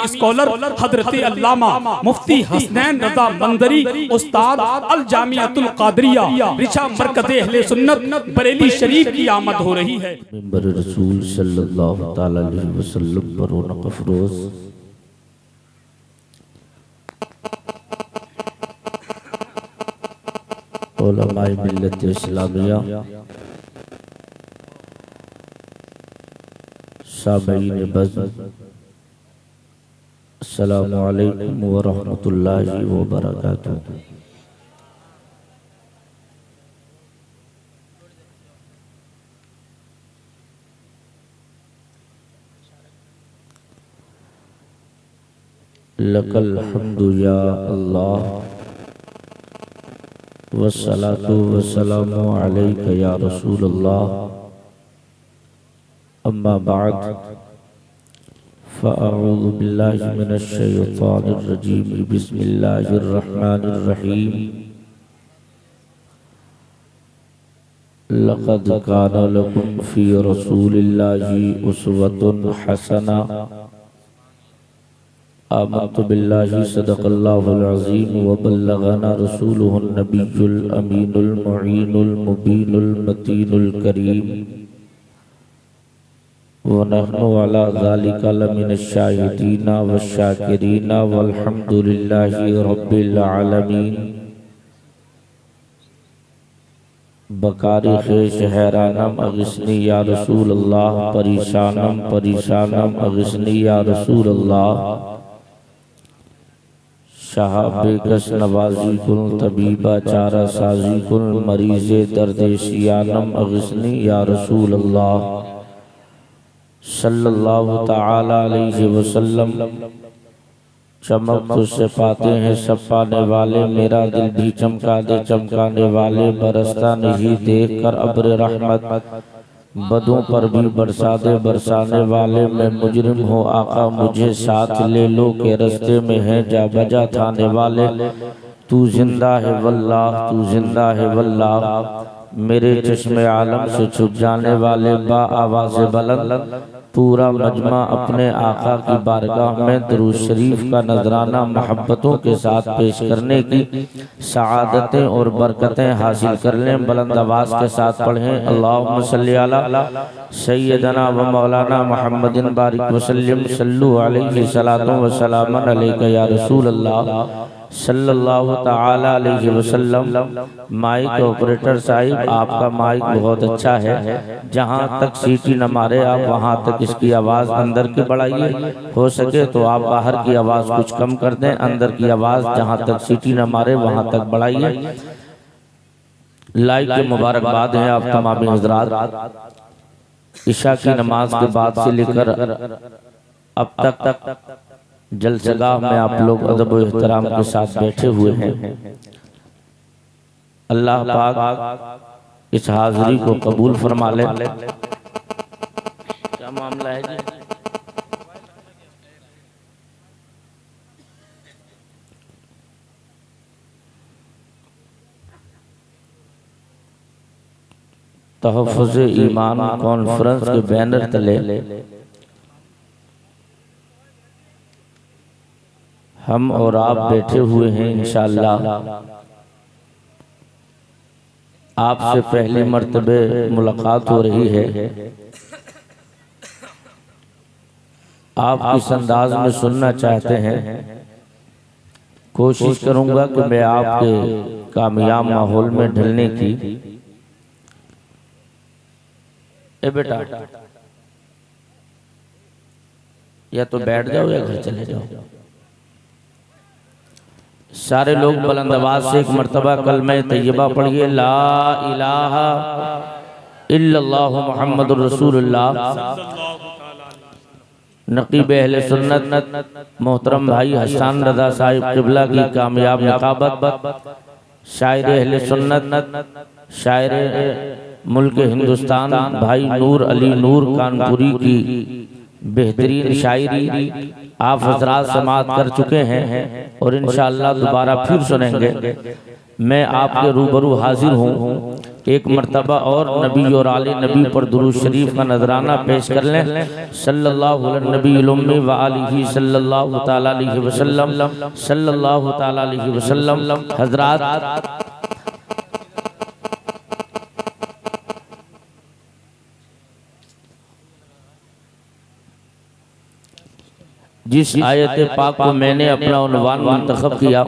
Scholar हजरत अल्लामा मुफ्ती हसनैन रज़ा मंदरी उस्ताद अल जामियातुल कादरिया रिशा मरकज़ अहले सुन्नत बरेली शरीफ की आमद हो रही है। मिंबर रसूल सल्लल्लाहु तआला अलैहि वसल्लम पर रौनक अफरोज उलमाए मिल्लत इस्लामिया, सामीईन बज़्म, अस्सलामु अलैकुम व रहमतुल्लाहि व बरकातुहू। लकल हम्दु या अल्लाह वस्सलातु वस्सलामु अलैका या रसूलल्लाह, अम्मा बाद फ़अऊज़ु बिल्लाहि मिनश शैतानिर रजीम, बिस्मिल्लाहिर रहमानिर रहीम। लक़द काना लकुम फ़ी रसूलिल्लाहि उस्वतुन हसना। आमन्तु बिल्लाहि सदक़ल्लाहुल अज़ीम व बल्लगना रसूलुहुन नबियुल अमीनुल मुईनुल मुबीनुल मतीनुल करीम व नहनु अला ज़ालिका लमिनश शाहिदीना वश्शाकिरीना वल्हम्दुलिल्लाहि रब्बिल आलमीन। बकारिख़ शहरानम अग़िस्नी या रसूलल्लाह, परेशानम परेशानम अग़िस्नी या रसूलल्लाह। शहाबे कस नवाजी कुल तबीबा चारा साजी कुल मरीज़े दर्दे शियानम अग़िस्नी या रसूलल्लाह सल्लल्लाहु तआला अलैहि वसल्लम। चमक तुझसे पाते हैं सब पाने वाले, मेरा दिल भी चमका दे चमकाने वाले। बरसता नहीं देख कर अब्र रहमत, बदों पर भी बरसा दे बरसाने वाले। मैं मुजरिम हूँ आका मुझे साथ ले लो, के रस्ते में है जा बजा थाने वाले। तू जिंदा है वल्लाह, तू जिंदा है वल्लाह, मेरे चश्मे आलम से छुप जाने वाले। बा आवाज़ बुलंद पूरा मजमा अपने आका की बारगाह में दुरूद शरीफ का नजराना मोहब्बतों के साथ पेश करने की सआदतें और बरकतें हासिल कर लें। बुलंद आवाज़ के साथ पढ़ें अल्लाहुम्मा सल्ली अला सय्यदना व मौलाना मुहम्मदिन बारिक वसल्लम सल्लु अलैहि सलातो व सलामन अलैका या रसूल अल्लाह सल्लल्लाहु तआला अलैहि वसल्लम। माइक ऑपरेटर साहिब आपका माइक बहुत अच्छा है, जहाँ तक सीटी न मारे आप वहाँ तक इसकी आवाज़ अंदर की बढ़ाइए। हो सके तो आप बाहर की आवाज़ कुछ कम कर दें, अंदर की आवाज़ जहाँ तक सीटी न मारे वहाँ तक बढ़ाइए। लाइक के मुबारकबाद है आप तमामी हज़रात। इशा की नमाज के बाद से लेकर अब तक जलसगाह में आप लोग अदब व एहतराम के साथ बैठे हुए हैं। अल्लाह पाक इस हाज़िरी को कबूल फरमा ले। क्या मामला है जी? तहफ़्फ़ुज़ ईमान कॉन्फ्रेंस के बैनर तले हम और आप बैठे हुए हैं। इंशाअल्लाह आपसे पहली मर्तबे मुलाकात हो रही है। आप किस अंदाज में सुनना चाहते हैं, कोशिश करूंगा कि मैं आपके कामयाब माहौल में ढलने की। ए बेटा, या तो बैठ जाओ या घर चले जाओ। सारे लोग बुलंद आवाज से एक मर्तबा कलमा तैयबा पढ़िए, ला इलाहा इल्लल्लाह मुहम्मदुर रसूलुल्लाह। नकीब अहले सुन्नत मोहतरम भाई हसन रज़ा साहिब क़िबला की कामयाब निकाबत, शायर अहले सुन्नत, शायर मुल्क हिंदुस्तान भाई नूर अली नूर कानपुरी की बेहतरीन शायरी आप हज़रात समाअत कर चुके हैं और इंशाअल्लाह दोबारा फिर सुनेंगे। मैं आपके रूबरू हाजिर हूँ। एक मर्तबा और नबी और आले नबी पर दुरूद शरीफ का नजराना पेश कर लें। सल्लल्लाहु अलैहि नबील उम्मी व आलिही सल्लल्लाहु तआला अलैहि वसल्लम, सल्लल्लाहु तआला अलैहि वसल्लम। हजरात, जिस आयत पाक को मैंने अपना उन्वान मुंतखब किया,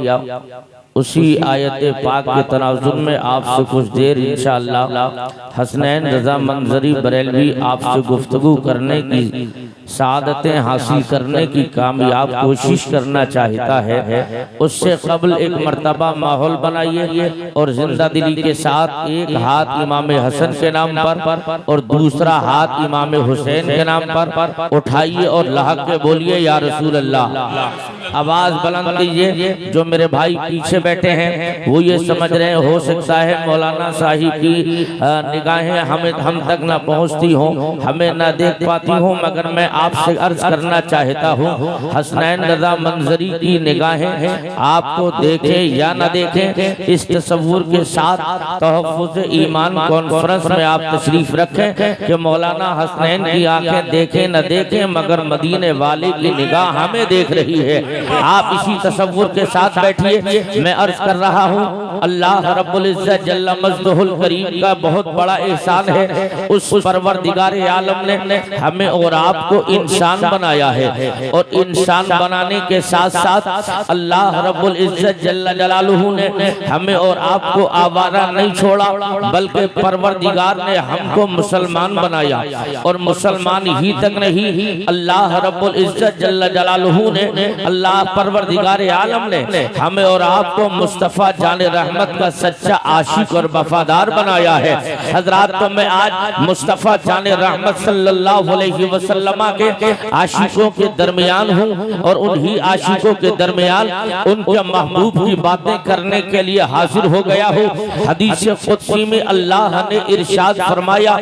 उसी आयत पाक के तनाजुर में आपसे कुछ देर इंशाअल्लाह हसनैन रज़ा मंजरी बरेलवी आपसे गुफ्तगू करने की, सादतें हासिल करने की कामयाब कोशिश करना चाहता है। उससे कबल एक मर्तबा माहौल बनाइए और जिंदा दिली के साथ एक हाथ इमाम हसन के नाम पर और दूसरा हाथ इमाम हुसैन के नाम पर उठाइए और लहक के बोलिए या रसूल अल्लाह। आवाज बुलंद कीजिए। जो मेरे भाई पीछे बैठे हैं वो ये समझ रहे हैं हो सकता है मौलाना साहिब की निगाहें हम तक ना पहुंचती हों, हमें ना देख पाती हों, मगर मैं आपसे अर्ज करना चाहता हूँ हसनैन रज़ा मंजरी की निगाहें आपको देखें या ना देखें, इस तसव्वुर के साथ तहफ़्फ़ुज़ ईमान कॉन्फ्रेंस में आप तशरीफ रखें कि मौलाना हसनैन की आंखें देखें न देखें मगर मदीने वाले की निगाह हमें देख रही है। आप इसी तसव्वुर के साथ बैठिए। मैं अर्ज कर रहा हूँ अल्लाह रब्बुल इज्जत जल्ल मजदहुल करीम का बहुत बड़ा एहसान है। उस परवरदिगार आलम ने हमें और आपको इंसान बनाया है और इंसान बनाने के साथ साथ अल्लाह रब्बुल इज्जत जल्ल जलालुहु ने हमें और आपको आवारा नहीं छोड़ा, बल्कि परवरदिगार ने हमको मुसलमान बनाया। और मुसलमान ही तक नहीं, अल्लाह रब्बुल इज्जत जल्ल जलालुहु ने, अल्लाह परवरदिगार आलम ने हमें और आपको मुस्तफ़ा जाने रहमत का सच्चा आशिक और वफादार बनाया है। हजरात, तो मैं आज मुस्तफ़ा जाने रहमत सल्लल्लाहु अलैहि वसल्लम के आशिकों के दरमियान हूँ और उन्हीं आशिकों के दरमियान उनके महबूब की बातें करने के लिए हाजिर हो गया हूँ। हदीस कुदसी में अल्लाह ने इरशाद फरमाया,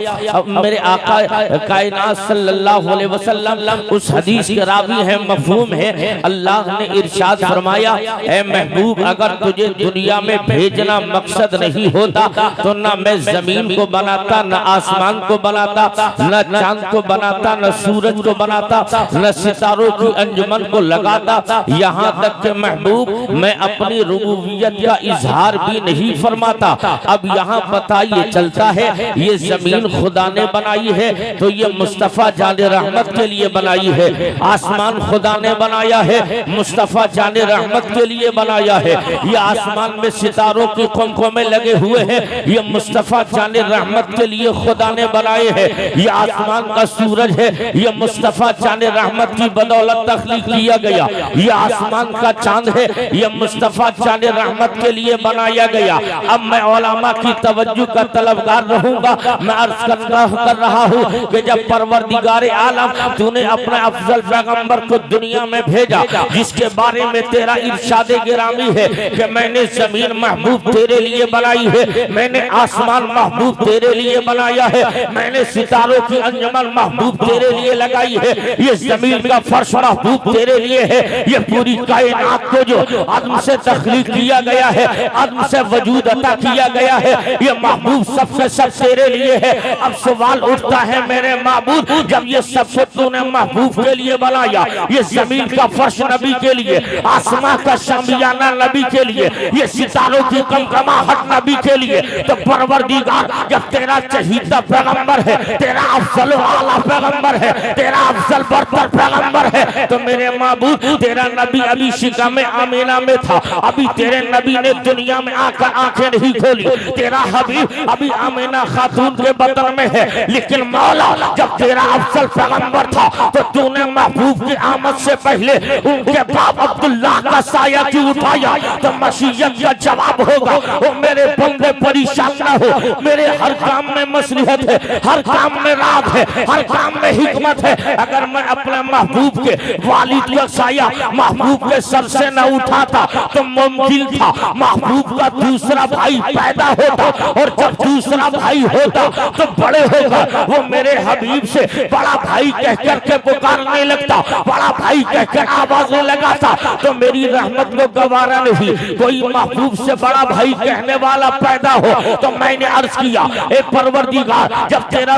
मेरे आका कायनात सल्लल्लाहु अलैहि वसल्लम उस हदीस के रावी है, मफहूम है। अल्लाह ने इरशाद फरमाया, ऐ महबूब, अगर तुझे दुनिया में भेजना मकसद नहीं होता तो ना मैं जमीन को बनाता, न आसमान को बनाता, न चांद को बनाता, न सूरज को बनाता, न सितारों की अंजुमन को लगाता, यहाँ तक के महबूब मैं अपनी रुबूबियत का इजहार भी नहीं फरमाता। अब यहाँ पता ये चलता है ये जमीन खुदा ने बनाई है तो ये मुस्तफ़ा जाने रहमत के लिए बनाई है, आसमान खुदा ने बनाया है मुस्तफ़ा जाने रहमत के लिए बनाया है, ये आसमान में सितारों की कुमकुमें लगे हुए हैं ये मुस्तफ़ा जाने रहमत के लिए खुदा ने बनाए हैं, ये आसमान का सूरज है ये मुस्तफ़ा जाने रहमत की बदौलत तख्लीक किया गया, ये आसमान का चांद है ये मुस्तफ़ा जाने रहमत के लिए बनाया गया। अब मैं उलमा की तवज्जो का तलबगार रहूंगा। मैं अर्ज कर रहा हूँ कि जब परवरदिगार आलम तूने अपने अफजल पैगंबर को दुनिया में भेजा, जिसके बारे में तेरा इरशाद गिरामी है कि मैंने जमीन महबूब तेरे लिए बनाई है, मैंने आसमान महबूब तेरे लिए बनाया है, मैंने सितारों की अंजुमन महबूब तेरे लिए लगाई है, ये जमीन का फर्श महबूब तेरे लिए है, ये पूरी कायनात को जो अदम से तख्लीक किया गया है, अदम से वजूद अता किया गया है, ये महबूब सबसे सब तेरे लिए है। अब सवाल उठता है मेरे महबूब, जब ये सब तूने महबूब के लिए बनाया, ये जमीन का फर्श नबी के लिए, आसमां का शामियाना नबी के लिए, ये सितारों की कमकमाहट नबी के लिए, तो परवरदिगार जब तेरा चहीता पैगंबर है, तेरा अफजल आला पैगंबर है, तेरा अफजल बरतर पैगंबर है, तो मेरे महबूब तेरा नबी अभी शिका में आमीना में था, अभी तेरे नबी ने दुनिया में आकर आंखें नहीं खोली, तेरा हबीब अभी आमीना खातून के बतन में है, लेकिन मौला जब तेरा अफजल पैगंबर था तो तूने महबूब की आमद से पहले उनके बाप अब्दुल्लाह का साया क्यों उठाया, तो मशीयत का जवाब होगा वो मेरे बंदे परेशान ना हो, मेरे हर काम में मसलिहत है, हर काम में राज है, हर काम में हिकमत है। अगर मैं अपने महबूब के वालिद का साया महबूब के सर से न उठाता तो मुमकिन था महबूब का दूसरा भाई पैदा होता, और जब दूसरा भाई होता तो बड़े होकर वो मेरे हबीब से बड़ा भाई कहकर के पुकारने लगता, बड़ा भाई कहकर आवाजें लगाता, तो मेरी रहमत को गवारा नहीं, कोई महबूब से बड़ा भाई कहने वाला पैदा हो। तो मैंने अर्ज किया, ए परवरदिगार, जब तेरा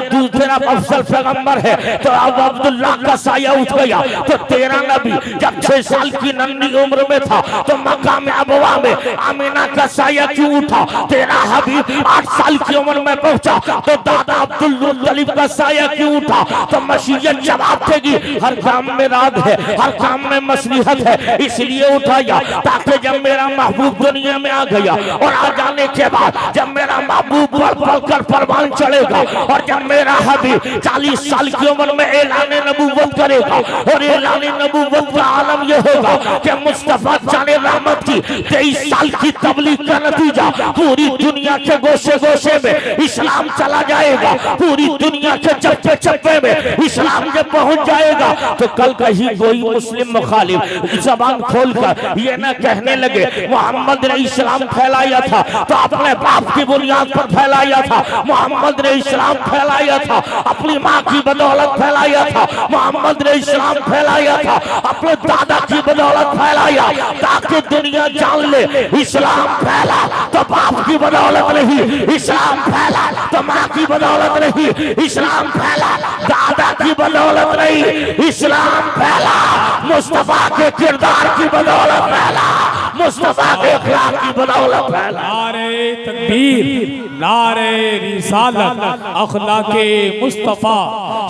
अफसल पैगंबर है तो अब अब्दुल्लाह का साया उठ गया, तो तेरा नबी जब 6 साल की नन्ही उम्र में था तो मकाम अबवा में आमिना का साया क्यों उठा? तेरा हबीब 8 साल की उम्र में पहुंचा तो दादा अब्दुल मुत्तलिब का साया क्यों उठा? तो मशीयत जवाब देगी, हर काम में राज है, हर काम में मसलिहत है, इसलिए उठाया ताकि जब मेरा महबूब दुनिया में आ गया और आ जाने के बाद जब मेरा महबूब पल कर परवान चढ़ेगा और जब मेरा हबीब 40 साल की उम्र में ऐलान नबूवत करेगा और ऐलान नबूवत का आलम यह होगा कि मुस्तफा जाने रहमत की 23 साल की तबलीग का नतीजा पूरी दुनिया के गोशे गोशे में इस्लाम चला जाएगा, पूरी दुनिया के चप्पे चप्पे में इस्लाम जब पहुंच जाएगा तो कल कहीं कोई मुस्लिम मुखालिफ जबान खोलकर ये न कहने लगे मोहम्मद ने इस्लाम फैलाया था तो अपने बाप की बुनियाद पर फैलाया था, मोहम्मद ने इस्लाम फैलाया था अपनी माँ की बदौलत फैलाया था, मोहम्मद ने इस्लाम फैलाया था अपने दादा की बदौलत फैलाया, ताकि दुनिया जान ले इस्लाम फैला तो बाप की बदौलत नहीं, इस्लाम फैला तो माँ की बदौलत नहीं, इस्लाम फैला दादा की बदौलत नहीं, इस्लाम फैला मुस्तफा के किरदार की बदौलत फैला, मुस्तफा के अखलाक की बदौलत फैला। नारे तकबीर, नारे रिसालत, अखलाके मुस्तफा,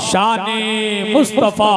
शाने मुस्तफा,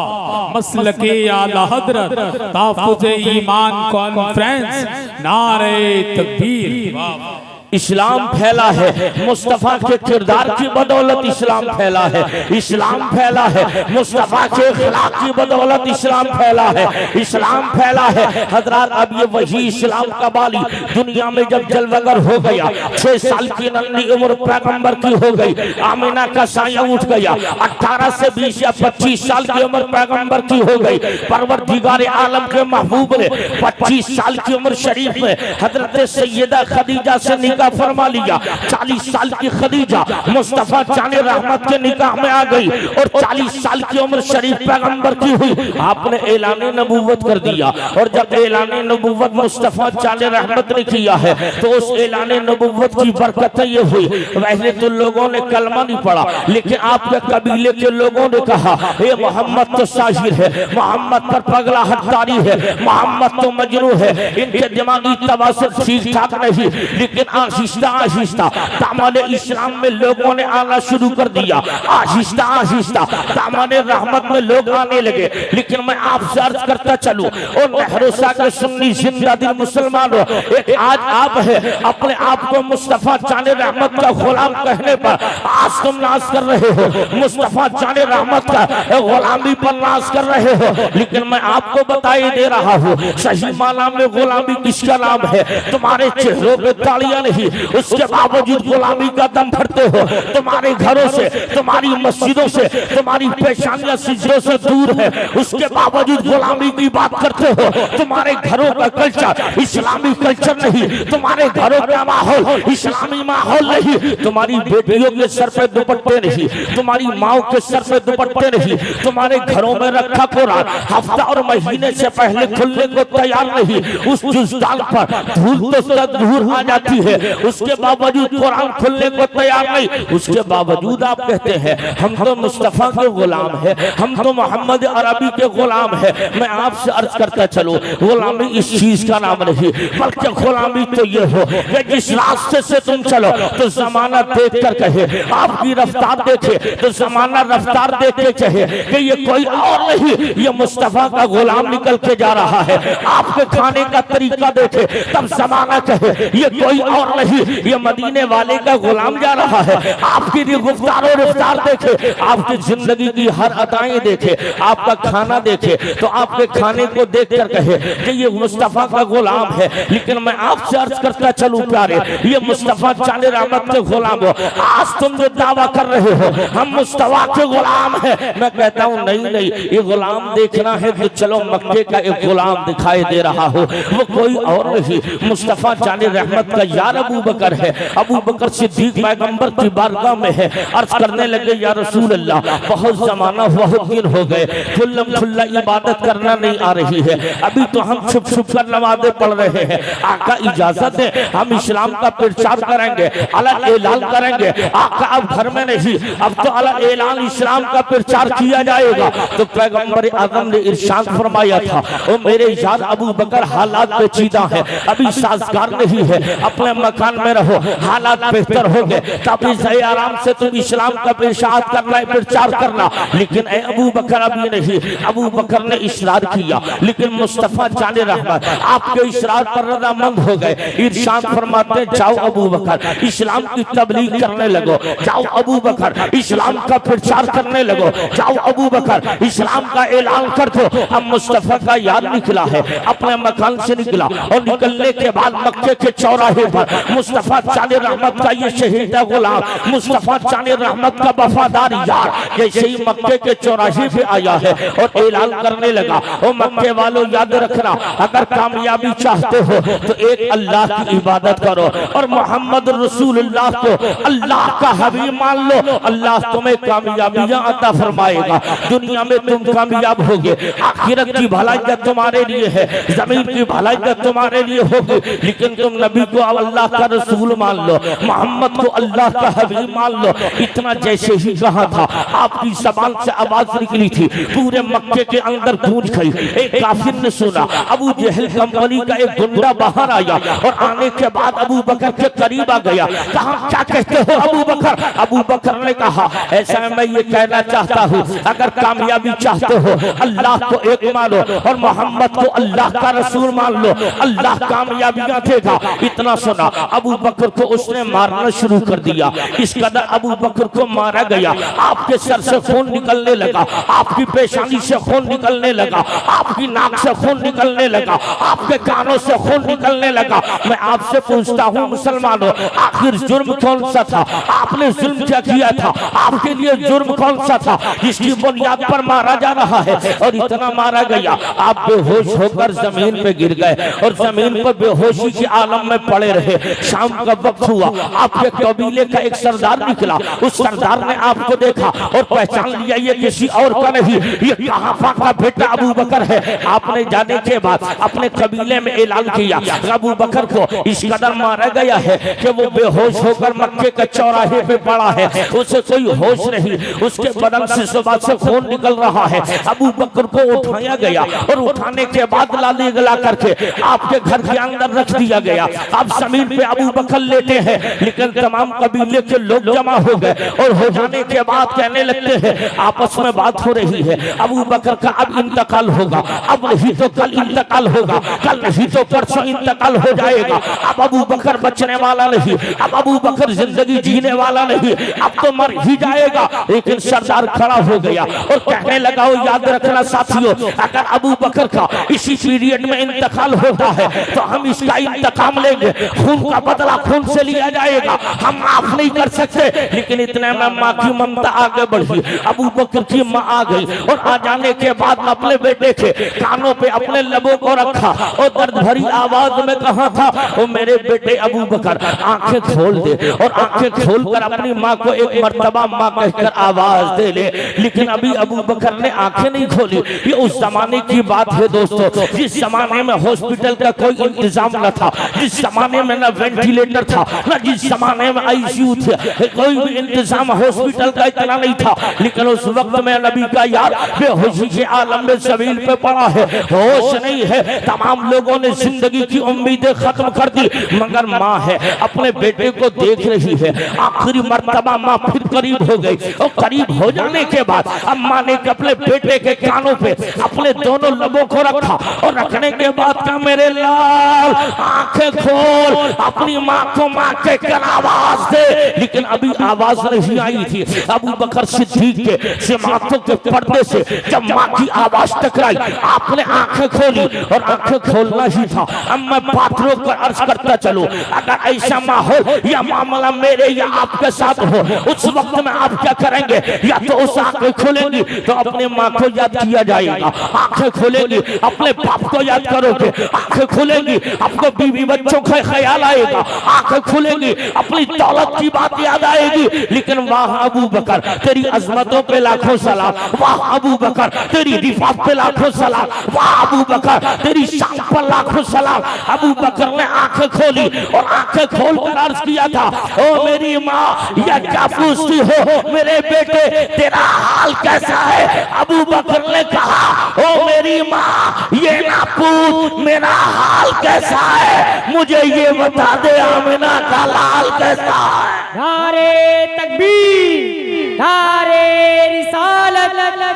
मसलके आला हजरत, ताफुज़े ईमान कॉन्फ्रेंस, नारे तकबीर। इस्लाम फैला है, मुस्तफा के किरदार की बदौलत इस्लाम फैला है, इस्लाम फैला है, मुस्तफा के अखलाक की बदौलत इस्लाम फैला है, इस्लाम फैला है। हजरात, अब ये वही इस्लाम का बाली दुनिया में जब जलवगर हो गया, 6 साल की नन्ही उम्र पैगंबर की हो गई, आमिना का साया उठ गया, 18 से 20 या 25 साल की उम्र पैगंबर की हो गई, परवरदिगार आलम के महबूब ने 25 साल की उम्र शरीफ में हजरत सैयदा खदीजा से निकाह फरमा लिया। 40 साल की खदीजा मुस्तफा जाने रहमत के निकाह में आ गई और 40 साल की उम्र शरीफ पैगंबर की हुई, आपने ऐलान नबूवत कर दिया। और जब ऐलान नबूवत मुस्तफा जाने रहमत ने किया है तो उस ऐलान नबूवत की बरकतें ये हुई, पहले तो लोगों ने कलमा नहीं पढ़ा, लेकिन आपके कबीले के लोगों ने कहा ये मोहम्मद तो साहिर है, मोहम्मद पर पगला हत्तारी है, मोहम्मद तो मजनू है, इनके दिमागी तवासुर ठीक ठाक नहीं। लेकिन आहिस्ता आहिस्ता दामन इस्लाम में लोगों ने आना शुरू कर दिया, आहिस्ता आहिस्ता दामन रहमत में लोग आने लगे। लेकिन मैं आपसे अर्ज करता चलूं और नहरोसा के सुन्नी जिंदा दिल मुसलमानों, एक आज आप है अपने आप को मुस्तफा जाने रहमत का गुलाम कहने पर आज तुम नाज कर रहे हो, मुस्तफा जाने रहमत का गुलामी पर नाज कर रहे हो। लेकिन मैं आपको बताई दे रहा हूँ सही माना में गुलामी किसका नाम है। तुम्हारे चेहरों पे तालियां नहीं, उसके बावजूद गुलामी का दम भरते हो। तुम्हारे घरों से, तुम्हारी मस्जिदों से, तुम्हारी पेशानियां सिजदों से दूर है, उसके बावजूद गुलामी की बात करते हो। तुम्हारे घरों का कल्चर इस्लामी कल्चर नहीं, तुम्हारे घरों का माहौल इस्लामी माहौल नहीं, तुम्हारी बेटियों के सर पे दुपट्टे नहीं, तुम्हारी माओ के सर पे दुपट्टे नहीं, तुम्हारे घरों में रखा कुरान हफ्ता और महीने से पहले खुलने को तैयार नहीं, उस जुज़दान पर धूल तो धूल आ जाती है, उसके बावजूद कुरान खुलने को तैयार नहीं। उसके बावजूद आप कहते हैं हम तो मुस्तफा के गुलाम है, हम तो मोहम्मद अरबी के गुलाम है। मैं आपसे अर्ज करता चलूं गुलामी इस चीज का नाम नहीं, बल्कि गुलामी तो ये हो कि जिस रास्ते से तुम चलो तो जमाना देख कर कहे, आपकी रफ्तार देखे तो जमाना रफ्तार देख के कहे कि ये कोई और नहीं, ये मुस्तफा का गुलाम निकल के जा रहा है। आपके खाने का तरीका देखे तब जमाना कहे ये कोई और नहीं, ये मदीने वाले का गुलाम जा रहा है। आपकी गुफ्तार और रफ्तार देखे, आपकी जिंदगी की हर अदाएं देखे, आपका खाना देखे तो आपके खाने को देख कर कहे कि ये मुस्तफा का गुलाम है। लेकिन मैं आपसे अर्ज करता चलूं प्यारे, ये मुस्तफा जाने रहमत के गुलाम हो। आज तुम जो दावा कर रहे हो हम मुस्तफा के गुलाम है, मैं कहता हूं नहीं नहीं, ये गुलाम देखना है तो चलो मक्के का एक गुलाम दिखाई दे रहा हो, वो कोई और नहीं मुस्तफा जाने रहमत का यार अबू बकर है। अबू बकर सिद्दीक पैगंबर की बारगाह में है, अर्ज करने लगे या रसूल अल्लाह, बहुत जमाना बहुत दिन हो गए, खुल्लम खुल्ला इबादत करना नहीं आ रही है, अभी तो हम छुप छुप कर नमाज़ें पढ़ रहे हैं, आका इजाजत है हम इस्लाम का प्रचार करेंगे, अलग ऐलान करेंगे। आका अब घर में नहीं, अब तो अलग ऐलान इस्लाम का प्रचार किया जाएगा। तो पैगंबर आदम ने इरशाद फरमाया था, ओ मेरे यार अबू बकर हालात पेचीदा है, अभी साजगार नहीं है, अपने मकान में रहो, हालात बेहतर हो गए तभी सही आराम से तुम इस्लाम का प्रचार करना, प्रचार करना। लेकिन ए अबू बकर अभी नहीं। अबू बकर ने इशरार किया, लेकिन मुस्तफा जाने रहमत आपके इशरार पर रज़ामंद हो गए। इरशाद फरमाते जाओ अबू बकर इस्लाम की तबलीग करने लगो, जाओ अबू बकर इस्लाम का प्रचार करने लगो, जाओ अबू बकर इस्लाम का ऐलान कर दो। अब मुस्तफा का याद निकला है, अपने मकान से निकला और निकलने के बाद मक्के के चौराहे पर मुस्तफा जाने रहमत का ये शहीद गुलाम, मुस्तफा जाने रहमत का वफादार यार जैसे ही मक्के के चौराहे पे आया है और ऐलान करने लगा, ओ मक्के वालों याद रखना, अगर कामयाबी चाहते हो तो एक अल्लाह की इबादत करो और मोहम्मद रसूलुल्लाह को अल्लाह का हबीब मान लो, अल्लाह तुम्हें कामयाबियां अता फरमाएगा। दुनिया में तुम कामयाब होगे, आखिरत की भलाई तुम्हारे लिए है, जमीन की भलाई तुम्हारे लिए होगी, लेकिन तुम नबी को अल्लाह का रसूल मान लो, मोहम्मद को अल्लाह का हबीब मान लो। इतना जैसे ही कहा था आपकी ज़बान से आवाज निकली थी, पूरे मक्के के अंदर गूंज गई। एक काफिर ने सुना, अबू जहल कंपनी का एक गुंडा बाहर आया और आने के बाद अबू बकर के करीब आ गया, कहा क्या कहते हो अबू बकर? अबू बकर ने कहा ऐसा मैं ये कहना चाहता हूँ, अगर कामयाबी चाहते हो अल्लाह को एक मानो और मोहम्मद को अल्लाह का रसूल मान लो, अल्लाह कामयाबियां देगा। इतना सुना अबू बकर को उसने मारना शुरू कर दिया। इस कदर अबू बकर को मारा गया, आपके सर से खून निकलने लगा, आपकी पेशानी से खून निकलने लगा, आपकी नाक से खून निकलने लगा, आपके कानों से खून निकलने लगा। मैं आपसे पूछता हूँ मुसलमानों, आखिर जुर्म कौन सा था? आपने जुर्म क्या किया था? आपके लिए जुर्म कौन सा था जिसकी बुनियाद पर मारा जा रहा है? और इतना मारा गया आप बेहोश होकर जमीन पे गिर गए और जमीन पर बेहोशी के आलम में पड़े रहे। शाम का वक्त हुआ, आपके कबीले का एक सरदार निकला, उस सरदार ने आपको देखा और पहचान लिया ये किसी और का नहीं, ये कहाफा का बेटा अबू बकर है। आपने जाने के बाद अपने कबीले में ऐलान किया, अबू बकर को इस कदर मारा गया है कि वो बेहोश होकर मक्के के चौराहे पे पड़ा है, उसे कोई होश नहीं, उसके बदन से सुबह से खून निकल रहा है। अबू बकर को उठाया गया और उठाने के बाद लाली गला करके आपके घर के अंदर रख दिया गया। आप जमीन पे अबू बकर लेटे हैं, लेकिन तमाम कबीले के लोग जमा हो गए और हो जाने के बाद कहने लगते हैं, आपस में बात हो रही है, अबू बकर का अब इंतकाल होगा, अब नहीं तो कल इंतकाल होगा, कल नहीं तो परसों इंतकाल हो जाएगा। अब अबू बकर बचने वाला नहीं, अब अबू बकर जिंदगी जीने वाला नहीं, अब तो मर ही जाएगा। लेकिन सरदार खड़ा हो गया और कहने लगा, वो याद रखना साथियों, अगर अबू बकर का इसी पीरियड में इंतकाल होता है तो हम इसका इंतकाम लेंगे, खून का बदला खून से लिया जाएगा, हम माफ नहीं कर सकते। लेकिन इतने में माँ की ममता आगे बढ़ी, अबू बकर की माँ आ गई और आ जाने के बाद अपने बेटे के कानों पे अपने लबों को रखा और दर्द भरी आवाज में कहा था, ओ मेरे बेटे अबू बकर आंखें खोल दे, और आंखें खोलकर अपनी माँ को एक मर्तबा माँ कहकर आवाज दे ले। लेकिन अभी अबू बकर ने आंखें नहीं खोली। ये उस जमाने की बात है दोस्तों, जिस जमाने में हॉस्पिटल का कोई इंतजाम न था, जिस जमाने में न वेंटिलेटर था, न जिस जमाने में आईसीयू थे, कोई भी इंतजाम हॉस्पिटल का इतना नहीं था। लेकिन उस वक्त में नबी का यार बेहोशी के आलम में जमीन पे पड़ा है, होश नहीं है। तमाम लोगों ने जिंदगी की उम्मीदें खत्म कर दी, मगर माँ है अपने बेटे को देख रही है। आखिरी मर्तबा माँ फिर करीब हो गई और करीब हो जाने के बाद अम्मा ने अपने बेटे के कानों पे अपने दोनों लबों को रखा और रखने के बाद कहा, मेरे लाल आंखें खोल, अपनी माँ को माँ के कर आवाज दे। लेकिन अभी आवाज नहीं आई थी। अबू बकर सिद्दीक के सिमातों के पर्दे से जब माँ की आवाज टकराई, आपने आंखें खोली और आंखें खोलना ही था। अब मैं बात रोक कर अर्ज करता चलूं, अगर ऐसा माहौल या मामला मेरे या आपके साथ हो, उस वक्त में आप क्या करेंगे? या तो उस आंखें खोलेंगी तो अपने माँ को याद किया जाएगा, आंखें खोलेंगी अपने बाप को याद करोगे, आंखें खोलेंगी आपको बीवी बच्चों का ख्याल आएगा, आंखें खुलेगी, अपनी दौलत की बात याद आएगी। लेकिन वाह अबू बकर तेरी अजमतों पे लाखों सलाम, वाह अबू बकर तेरी रिफात पे लाखों सलाम, वाह अबू बकर तेरी शान पर लाखों सलाम। अबू बकर ने आंखें खोली और आंखें खोलकर अर्ज किया था, ओ मेरी माँ यह क्या पूछती हो मेरे बेटे, तेरा हाल कैसा है? अबू बकर ने कहा, ओ मेरी माँ ये ना पूछ मेरा हाल कैसा है, मुझे ये बता दे आमिना का लाल कैसा है। नारे तकबीर, नारे रिसालत,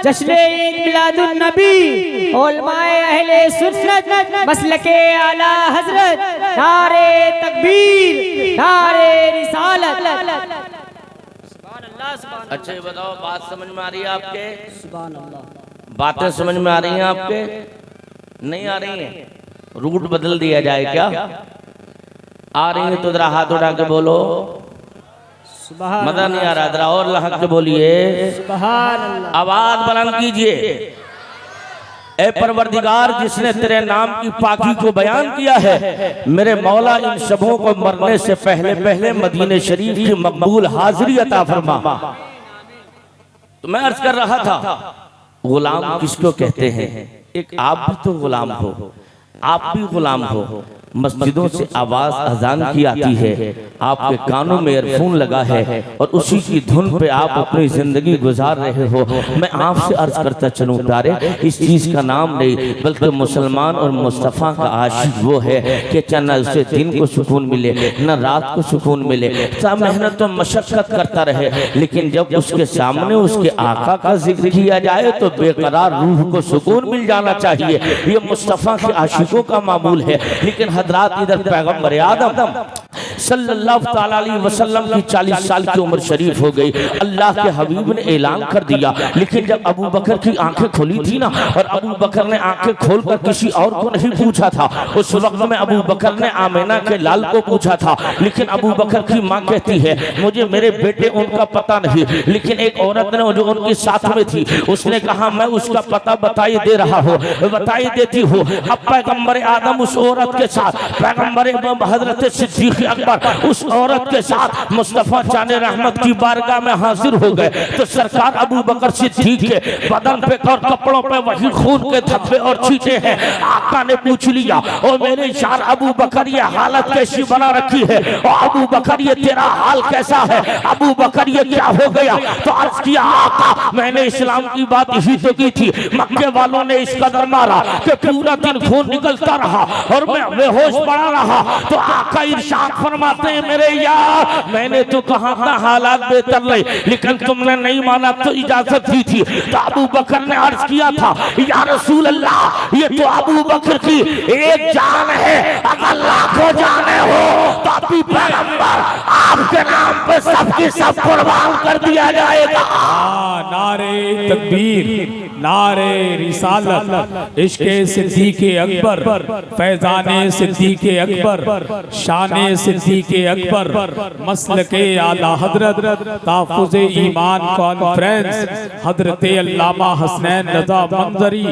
जश्न ईद मिलादुन नबी, उलमाए अहले सुन्नत, मसलके आला हजरत, नारे तकबीर, नारे रिसालत। अच्छा ये बताओ, बात समझ में आ रही है आपके? बातें समझ में आ रही हैं आपके? नहीं आ रही हैं? रूट बदल दिया जाए क्या? आ रही है तो जरा हाथ उठा के बोलो। मजा नहीं आ रहा, जरा और लहक के बोलिए, आवाज बुलंद कीजिए। ए परवरदिगार, जिसने तेरे नाम की पाकी को बयान किया है, मेरे मौला इन सबों को मरने से पहले पहले मदीने शरीफ की मकबूल हाजिरी अता फरमा। तो मैं अर्ज कर रहा था, गुलाम किसको कहते हैं? एक आप भी तो गुलाम हो, आप भी गुलाम हो। मस्जिदों से आवाज अजान की आती है, आपके कानों में ईयरफोन लगा है और उसी की धुन पे आप अपनी जिंदगी गुजार रहे हो। मैं आपसे अर्ज करता चलूं प्यारे, इस चीज का नाम नहीं बल्कि मुसलमान और मुस्तफ़ा का आशिक वो है कि न उसे दिन को सुकून मिले न रात को सुकून मिले, सब मेहनत और मशक्कत करता रहे, लेकिन जब उसके सामने उसके आका का जिक्र किया जाए तो बेकरार रूह को सुकून मिल जाना चाहिए। ये मुस्तफ़ा के आशिकों का मामूल है। लेकिन हजरात, इधर पैगम्बर आदम सल्लल्लाहु ताला अलैहि वसल्लम की 40 साल की उम्र शरीफ हो गई। अल्लाह के हबीब ने ऐलान कर दिया, लेकिन जब अबू बकर की आंखें खुली थी ना, और अबू बकर ने आंखें खोलकर किसी और को नहीं पूछा था, उस वक्त में अबू बकर ने आमिना के लाल को पूछा था। लेकिन अबू बकर की माँ कहती है, मुझे मेरे बेटे उनका पता नहीं, लेकिन एक औरत ने जो उनके साथ में थी उसने कहा मैं उसका पता बताई दे रहा हूँ, बताई देती हूँ। अब पैगम्बर आदम उस औरत के साथ, पैगम्बर हजरत सिद्दीक़ अकबर उस औरत के साथ मुस्तफा जाने रहमत की बारगाह में हाजिर हो गए। तो सरकार अबू बकर सिद्दीक़ के बदन पे और कपड़ों पे वही खून के धब्बे और छींटे हैं। आका ने पूछ लिया, ओ मेरे शान अबू बकर ये हालत कैसी बना रखी है, और अबू बकर ये तेरा हाल कैसा है, अबू बकर ये क्या हो गया? तो अर्ज किया, आका मैंने इस्लाम की बात ही तो की थी, मक्के वालों ने इस कदर मारा कि पूरा दिन खून निकलता रहा और मैं बेहोश पड़ा रहा। तो आका इरशाद फरमाते हैं, मेरे यार मैंने तो कहा था हालात बेहतर नहीं, लेकिन तुमने नहीं माना तो इजाजत दी थी। तो अबू बकर ने अर्ज किया था, या रसूल अल्लाह ये तो अबू बकर की एक जान है, अगर लाखों जाने हो तो अभी पैगंबर आपके नाम पे सबकी सब कुर्बान कर दिया जाएगा। नारे तकबीर, नारे रिसालत, इश्क़े सिद्दीक़ अकबर, फैज़ाने सिद्दीक़ अकबर, शाने सिद्दीक़ अकबर, मसलके आला हजरत, ताफ़ुज़े ईमान कॉन्फ्रेंस, हजरत अल्लामा हसनैन रज़ा मंज़री,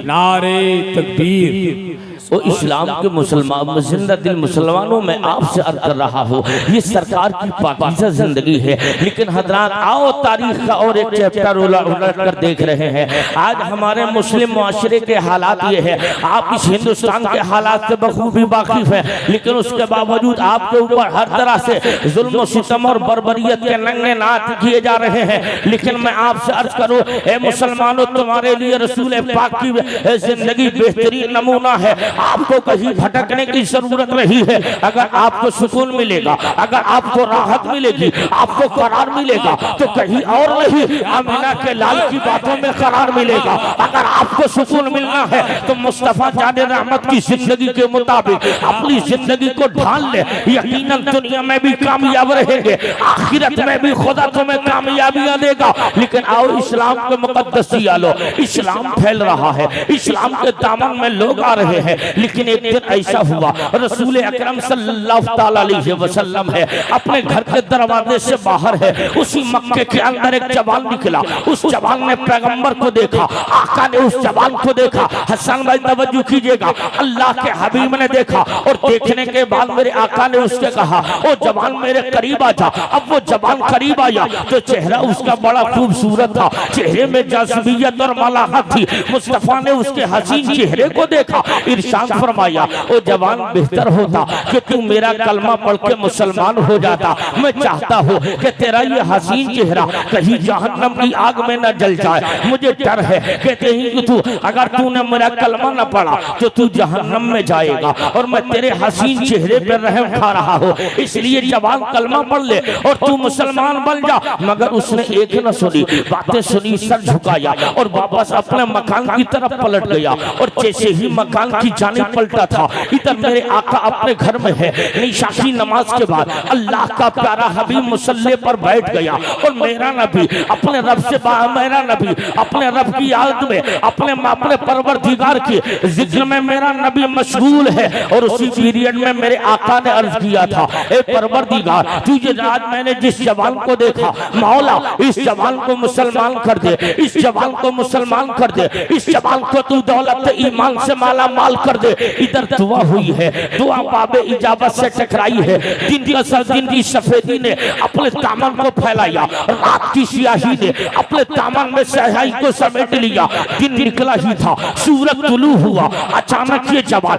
नारे तकबीर। वो इस्लाम के मुसलमान जिंदा दिल मुसलमानों में आपसे अर्ज कर रहा हूँ, ये सरकार की पाकीज़ा जिंदगी है। लेकिन हजरात आओ तारीख का और एक चैप्टर उलट कर देख रहे हैं। आज हमारे मुस्लिम मुआशरे के हालात ये है, आप इस हिंदुस्तान के हालात से बखूबी वाकिफ हैं, लेकिन उसके बावजूद आपके ऊपर हर तरह से जुल्म सितम और बर्बरियत के नंगे नाच किए जा रहे हैं। लेकिन मैं आपसे अर्ज करूँ, ए मुसलमानों, तुम्हारे लिए रसूल पाक की जिंदगी बेहतरीन नमूना है। आपको कहीं भटकने की जरूरत नहीं है। अगर आपको सुकून मिलेगा, अगर आपको राहत मिलेगी, आपको करार मिलेगा, तो कहीं और नहीं आमिना के लाल की बातों में करार मिलेगा। अगर आपको सुकून मिलना है तो मुस्तफा जाने रहमत की जिंदगी के मुताबिक अपनी जिंदगी को ढाल ले, यकीनन दुनिया में भी कामयाब रहेंगे, आखिरत में भी खुदा तुम्हें कामयाबियां देगा। लेकिन आओ इस्लाम के मुकद्दस लो, इस्लाम फैल रहा है, इस्लाम के दामन में लोग आ रहे हैं, लेकिन एक दिन ऐसा हुआ, रसूल अकरम सल्लल्लाहु ताला अलैहि वसल्लम है अपने घर के दरवाजे से बाहर है, उसी मक्के के अंदर एक जवान निकला। उस जवान ने पैगंबर को देखा, आका ने उस जवान को देखा। हसन भाई तवज्जो कीजिएगा, अल्लाह के हबीब ने देखा और देखने के बाद मेरे आका ने उससे कहा, ओ जवान मेरे करीब आ जा। अब वो जवान करीब आया तो चेहरा उसका बड़ा खूबसूरत था, चेहरे में जाज़िबियत और मलाहत थी। मुस्तफा ने उसके हसीन चेहरे को देखा, इरशाद फरमाया, ओ जवान बेहतर होता कि तू मेरा कलमा पढ़ के मुसलमान हो जाता। मैं चाहता हूँ कि तेरा ये हसीन चेहरा कहीं जहन्नम की आग में न जल जाए। मुझे डर है कि कहीं तू अगर तूने मेरा कलमा न पढ़ा तो तू जहन्नम में जाएगा और मैं तेरे हसीन चेहरे पर रहम खा रहा हूँ, इसलिए जवान कलमा पढ़ ले और तू मुसलमान बन जा। मगर उसने एक न सुनी, बातें सुनी, सर झुकाया और वापस अपने मकान की तरफ पलट गया। और जैसे ही मकान की जानिब पलटा था, इधर मेरे आका अपने घर में है। निशा की नमाज के बाद अल्लाह का प्यारा हबीब मुसल्ले पर बैठ गया और मेरा नबी अपने रब से मेरा नबी अपने रब की याद में अपने परवरदिगार के जिक्र में मेरा नबी मशगूल है। और उसी पीरियड में मेरे आका ने अर्ज किया था, ए परवरदिगार, तुझे आज मैंने जिस जवान को देखा, मौला इस जवान को मुसलमान कर दे, इस जवान को मुसलमान कर दे, इस जवान को तू दौलत ईमान से माला माल कर दे। इधर दुआ हुई है, दुआ बाबे इजाबत से टकराई है। दिन की सफेदी ने अपने दामन को फैलाया, रात की सियाही ने अपने दामन में स्याही को समेट लिया। दिन निकला ही था, सूरज तुलू हुआ, अचानक ये जवान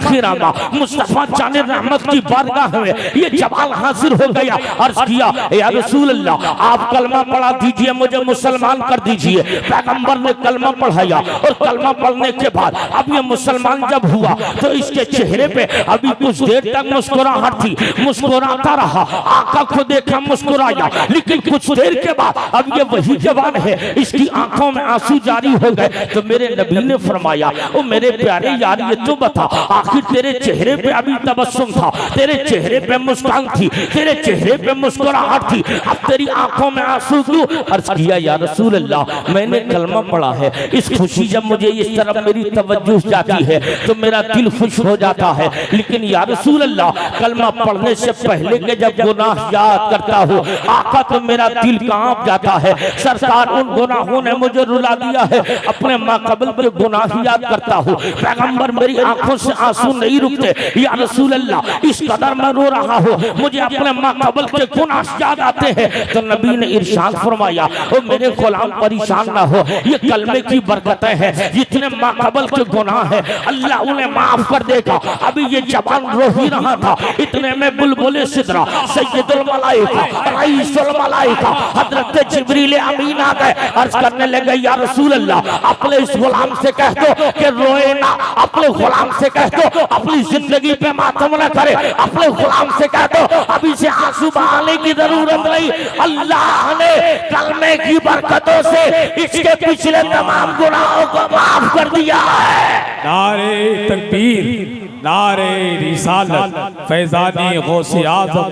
खिरामा मुस्तफा जाने रहमत की बारगाह में ये जवान हाजिर हो गया। अर्ज किया, या रसूल अल्लाह, आप कलमा पढ़ा दीजिए, मुझे मुसलमान कर दीजिए। पैगंबर ने कलमा पढ़ाया और कलमा पढ़ने के बाद अब ये मुसलमान जब हुआ तो इसके चेहरे पे अभी कुछ देर तक मुस्कुराहट थी, मुस्कुराता रहा। आका को देखा, मुस्कुराया, लेकिन कुछ देर के बाद अब ये वही जवान है, इसकी आंखों में आंसू जारी हो गए। तो मेरे नबी ने फरमाया, ओ मेरे प्यारे यार, ये तो बता, आखिर तेरे चेहरे पे अभी तबस्सुम था, तेरे चेहरे पे मुस्कान थी, तेरे चेहरे पे मुस्कुराहट थी, अब तेरी आंखों में आंसू क्यों? अर्ज किया, या रसूल अल्लाह, मैंने कलमा पढ़ा है, इस खुशी जब मुझे इस तरफ मेरी तवज्जो जाती है तो मेरा दिल खुश हो जाता है। लेकिन या रसूल अल्लाह, कलमा पढ़ने से पहले के जब गुनाह याद करता हूँ आका तो मेरा दिल कांप जाता है। सरकार, उन गुनाहों ने मुझे रुला दिया है, अपने माक़बल के गुनाह याद करता हूँ। पैगंबर, मेरी आंखों से आंसू नहीं रुकते। या रसूल अल्लाह, इस कदर मैं रो रहा हूँ, मुझे अपने माक़बल के गुनाह याद आते हैं। तो नबी ने इरशाद फरमाया, ओ मेरे गुलाम परेशान ना हो, ये कलमे की बरकतें हैं, जितने माक़बल के गुनाह हैं अल्लाह उन्हें माफ कर देगा। अभी ये जवान रो ही रहा था, इतने में बुलबुल सिदरा सैयदुल मलाइका रईसुल मलाइका हजरत जिब्रील अमीन आ गए। अर्ज करने लगे, या रसूल अल्लाह, अपने इस गुलाम से कह दो कि रोए ना, अपने गुलाम से कह दो अपनी जिंदगी पे मातम न करे, अपने गुलाम से कह दो अभी से आंसू बहाने की जरूरत नहीं। अल्लाह ने कलमे की बरकतों से इसके पिछले तमाम गुनाहों को माफ कर दिया है। नारे तकबीर, नारे रिसालत, फैज़ानी गौसे आज़म,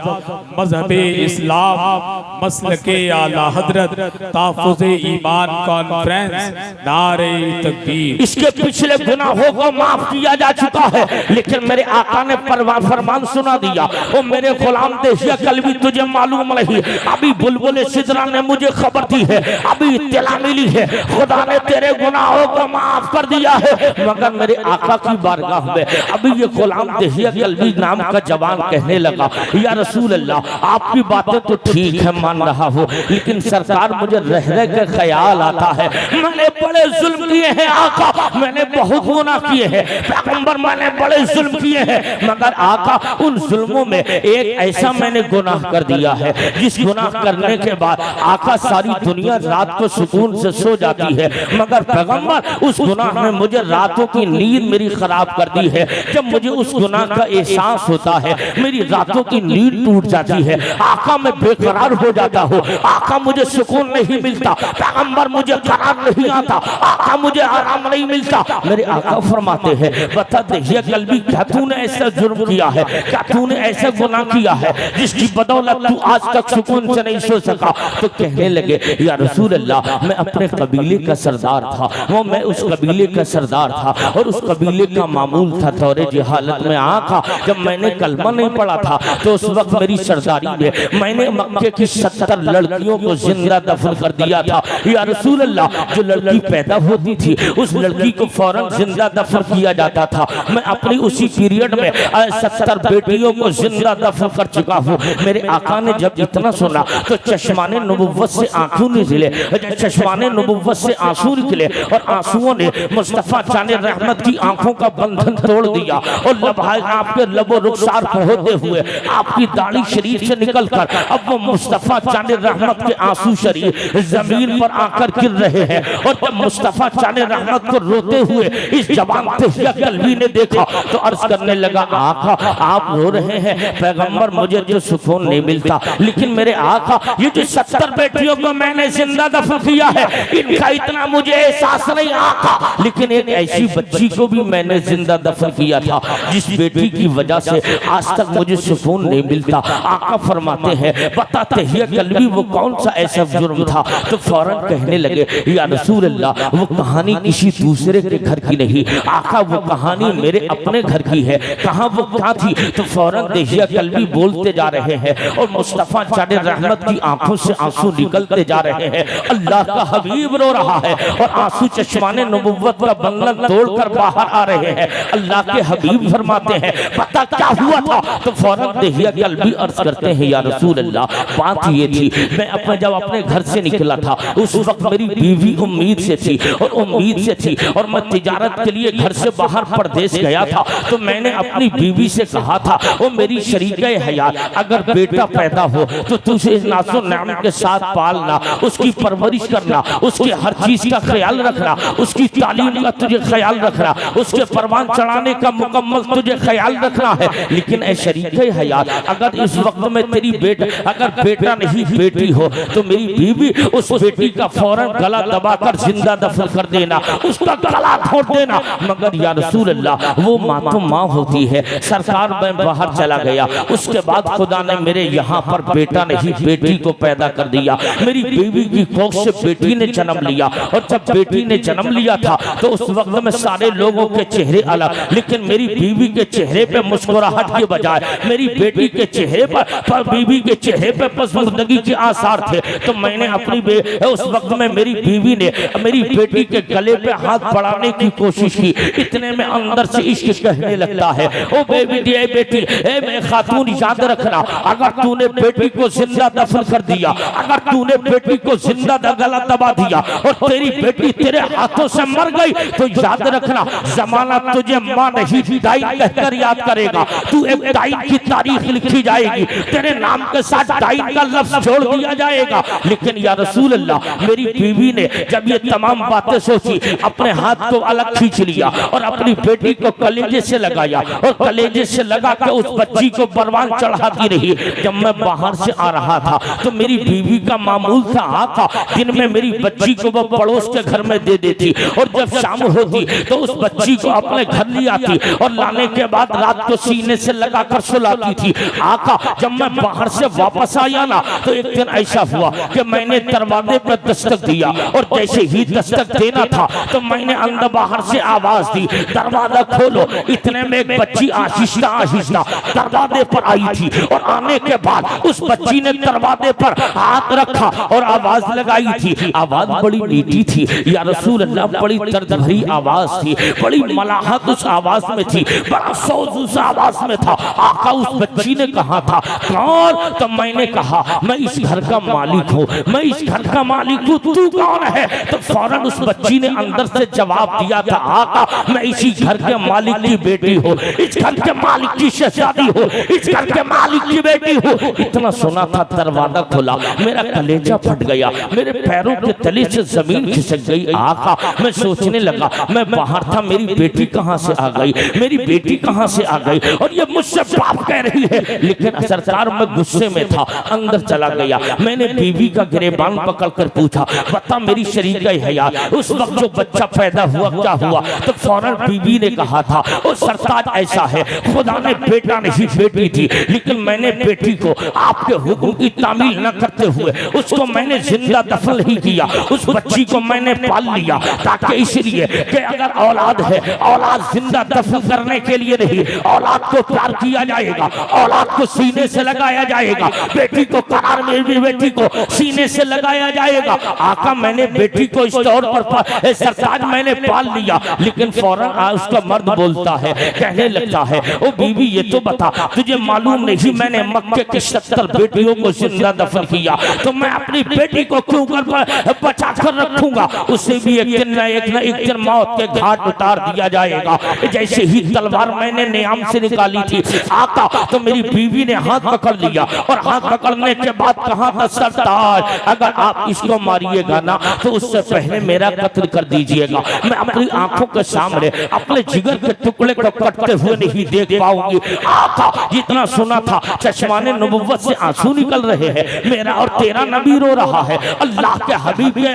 मज़हबे इस्लाम, मसलके आला हज़रत, ताफ़ुज़े ईमान कॉन्फ्रेंस, नारे तकबीर। इसके पिछले गुनाहों को माफ किया जा चुका है, लेकिन मेरे आका ने फरमान सुना दिया, ओ मेरे गुलाम देशिया, कल भी तुझे मालूम नहीं, अभी बुलबुल सिदरा ने मुझे खबर दी है, अभी इत्तला मिली है, खुदा ने तेरे गुनाहों को माफ कर दिया है। मगर मेरे आका की बारगाह में अभी ये गुलाम देहिया कल्बी नाम का जवान कहने लगा, या रसूल अल्लाह, आपकी बातें तो ठीक है, मान रहा हूँ, लेकिन सरकार मुझे रह रह के ख्याल आता है, मैंने बड़े जुल्म किए हैं आका, मैंने बहुत गुनाह किए हैं, पैगंबर मैंने बड़े जुल्म किए हैं, मगर आका उन जुल्मों में एक ऐसा मैंने गुनाह कर दिया है जिस गुनाह करने के बाद आका सारी दुनिया रात को सुकून से सो जाती है, मगर पैगंबर उस गुनाह में मुझे रातों की नींद मेरी खराब कर दी है। जब मुझे उस गुनाह का एहसास होता है मेरी रातों की नींद टूट जाती जाती है, आका मैं बेकरार हो जाता हूँ, आका मुझे सुकून नहीं मिलता, पैगंबर मुझे करार नहीं आता, आका मुझे आराम नहीं मिलता। मेरे आका फरमाते हैं बता दहिया कल्बी, क्या तूने ऐसा जुर्म किया है, क्या तूने ऐसा गुनाह किया है जिसकी बदौलत तू आज तक सुकून से नहीं सो सका। तो कहने लगे या रसूल अल्लाह, मैं अपने कबीले का सरदार था, वो मैं उस कबीले का सरदार था और उस कबीले का मामूल था दौरे जहालत में आका, जब मैंने कलमा नहीं पढ़ा था तो उस वक्त मेरी सरदारी में मैंने मक्के की 70 लड़कियों को जिंदा दफन कर दिया था। या रसूल अल्लाह, जो लड़की पैदा होती थी उस लड़की को फौरन जिंदा दफन किया जाता था। मैं अपनी उसी पीरियड में 70 बेटियों को जिंदा दफन कर चुका हूँ। मेरे आका ने जब इतना सुना तो चश्माने नबुव्वत से आंसू निकले, चश्माने नबुव्वत से आंसू निकले और आंसुओं ने मुस्तफा जाने रहमत की आंखों का बंधन तोड़ दिया और लबहाए आपके लबो रुखसार पर होते हुए आपकी दाढ़ी शरीफ से निकलकर अब वो मुस्तफा जाने रहमत के आंसू शरीफ जमीन पर आकर गिर रहे हैं। और जब मुस्तफा जाने रहमत को रोते हुए इस जवान तहिया कल्बी ने देखा तो अर्ज करने लगा आका आप रो रहे हैं, पैगंबर मुझे जो सुकून नहीं मिलता, लेकिन मेरे आका ये जो 70 बेटियों को मैंने जिंदा दफन किया है इनका इतना मुझे एहसास नहीं आका, लेकिन एक ऐसी बच्ची को भी मैंने जिंदा दफन किया था जिस बेटी की वजह से आज तक मुझे सुकून नहीं मिलता। आका फरमाते हैं बताते ही कल्बी वो कौन सा ऐसा जुर्म था। तो फौरन कहने लगे या रसूल अल्लाह, वो कहानी किसी दूसरे के घर की नहीं आका, वो कहानी मेरे अपने घर की है। कहाँ वो क्या थी? तो फौरन दहिया कल्बी बोलते जा रहे हैं और मुस्तफा जाने रहमत की आंखों से आंसू निकलते जा रहे हैं। अल्लाह का हबीब रो रहा है और आंसू चश्माने नबुव्वत का बंधन तोड़कर बाहर आ रहे हैं। अल्लाह के हबीब फरमाते हैं पता क्या हुआ था? तो फौरन दहिया कल्बी अर्ज करते हैं या रसूल अल्लाह, बात ये थी मैं जब अपने घर से निकला था उस वक्त मेरी बीवी उम्मीद से थी और मैं तिजारत के लिए घर से बाहर परदेश गया था। तो मैंने अपनी बीवी से कहा था वो मेरी शरीके हयात, अगर बेटा पैदा हो तो तुझे नासो नाम के साथ पालना, उसकी परवरिश करना, उसके हर चीज का ख्याल रखना, उसकी तालीम का तुझे ख्याल रखना, उसके परवान चढ़ाने का मुकम्मल तुझे ख्याल रखना है। लेकिन ऐ शरीके हयात, अगर इस वक्त में तेरी अगर बेटा नहीं बेटी हो तो मेरी बीवी उस बेटी का फौरन गला दबाकर जिंदा दफन कर देना, उसका गला घोट देना। मगर या रसूल अल्लाह, वो माँ तो माँ होती है। सरकार मैं बाहर चला गया, उसके बाद खुदा ने मेरे यहाँ पर बेटा नहीं बेटी को पैदा कर दिया। मेरी बीवी की कोख से बेटी ने जन्म लिया और जब बेटी ने जन्म लिया था तो उस वक्त में सारे लोगों के चेहरे अलग, लेकिन मेरी बीवी के चेहरे पे मुस्कुराहट के बजाय मेरी बेटी के चेहरे पर बीवी के चेहरे पे पसंदगी के आसार थे। तो मैंने अपनी उस वक्त में मेरी बीवी ने मेरी बेटी के गले पे हाथ बढ़ाने की कोशिश की। इतने में अंदर से इश्क कहने लगता है ओ बेटी ए बेटी ए मैं खातून, याद रखना अगर तूने बेटी को जिंदा दफन कर दिया, अगर तूने बेटी को जिंदा गला दबा दिया और तेरी बेटी तेरे हाथों से मर गई तो याद रखना जमाना तुझे मां नहीं डाइन कहकर याद करेगा। तू एक डाइन की तारीख लिखी जाएगी, तेरे नाम के साथ डाइन का लफ्ज जोड़ दिया जाएगा। लेकिन या रसूल अल्लाह, मेरी बीवी ने जब ये तमाम बातें सोची अपने हाथ को अलग खींच लिया और अपनी बेटी को कलेजे से लगाया और कलेजे से लगा के उस बच्ची को परवान चढ़ाती रही। जब मैं बाहर से आ रहा था तो मेरी बीवी का मामूल था आका दिन में मेरी बच्ची को वो पड़ोस के घर में दे देती और जब शाम होती तो उस बच्ची को अपने घर ले आती और लाने के बाद रात को सीने से लगाकर सुलाती थी। आका जब मैं बाहर से वापस आया ना तो एक दिन ऐसा हुआ कि मैंने दरवाजे पर दस्तक दिया और जैसे ही दस्तक देना था तो मैंने अंदर बाहर से आवाज दी दरवाजा खोलो। इतने में एक बच्ची आहिस्ता आहिस्ता दरवाजे पर आई थी और आने के बाद उस बच्ची ने दरवाजे पर हाथ रखा और आवाज लगाई थी। आवाज बड़ी मीठी थी या रसूल अल्लाह, बड़ी दर्द भरी आवाज थी, बड़ी मलाहत उस आवाज में थी, बड़ा सोज उस आवाज में था। आका उस बच्ची ने कहा था कौन? तो मैंने कहा मैं इस घर का मालिक हूँ, मैं इस घर का मालिक हूँ, तू कौन है? तो फौरन उस बच्ची ने अंदर से जवाब दिया था आका मैं इसी घर के मालिक की बेटी हूँ, इस घर के मालिक की शहजादी हूँ, इस घर के मालिक की बेटी हूँ। इतना सुना था दरवाजा खोला, मेरा कलेजा फट गया, मेरे पैरों के तले से जमीन खिसक गई। आका मैं सोचने लगा मैं बाहर था, मेरी बेटी कहाँ से आ गई, मेरी बेटी कहाँ से आ गई और ये मुझसे बाप कह रही है। लेकिन असर सरकार मैं गुस्से में था, अंदर चला गया। मैंने बीवी का गिरेबान पकड़कर पूछा, बता मेरी शरीक है यार, उस वक्त जो बच्चा पैदा हुआ क्या हुआ? तो फौरन बीवी ने कहा था, ओ सरताज ऐसा है, खुदा ने बेटा नहीं बेटी थी, लेकिन मैंने बेटी को आपके हुक्म की तामील न करते हुए उसको मैंने जिंदा दफन नहीं किया, उस बच्ची को मैंने पाल लिया, ताकि इसलिए कि अगर औलाद है, औलाद जिंदा दफन करने के लिए नहीं, औलाद को प्यार किया जाएगा, औलाद को सीने से लगाया जाएगा, बेटी को करार में भी बेटी को सीने से लगाया जाएगा। आका मैंने बेटी को इस तौर पर सरताज मैंने पाल लिया। लेकिन फौरन उसका मर्द बोलता है, कहने लगता है, ओ बीवी ये तो बता, तुझे मालूम नहीं मैंने मक्के की 70 बेटियों को जिंदा दफन किया, तो मैं अपनी बेटी को क्यों कर बचा कर रखूंगा? उसे भी एक दिन न एक दिन मौत के घाट उतार दिया जाएगा। जैसे ही तलवार मैंने नियाम से निकाली थी आका, तो मेरी बीवी ने हाथ पकड़ लिया, और हाथ पकड़ने के बाद कहा था, सरताज अगर आप इसको मारिएगा ना तो उससे पहले मेरा कत्ल कर दीजिएगा, मैं अपनी आंखों के सामने अपने जिगर के टुकड़े को कटते हुए नहीं देख पाऊंगी। आका जितना सुना था, चश्माने नबुव्वत से आंसू निकल रहे हैं, मेरा और तेरा नबी रो रहा है, अल्लाह के हबीब के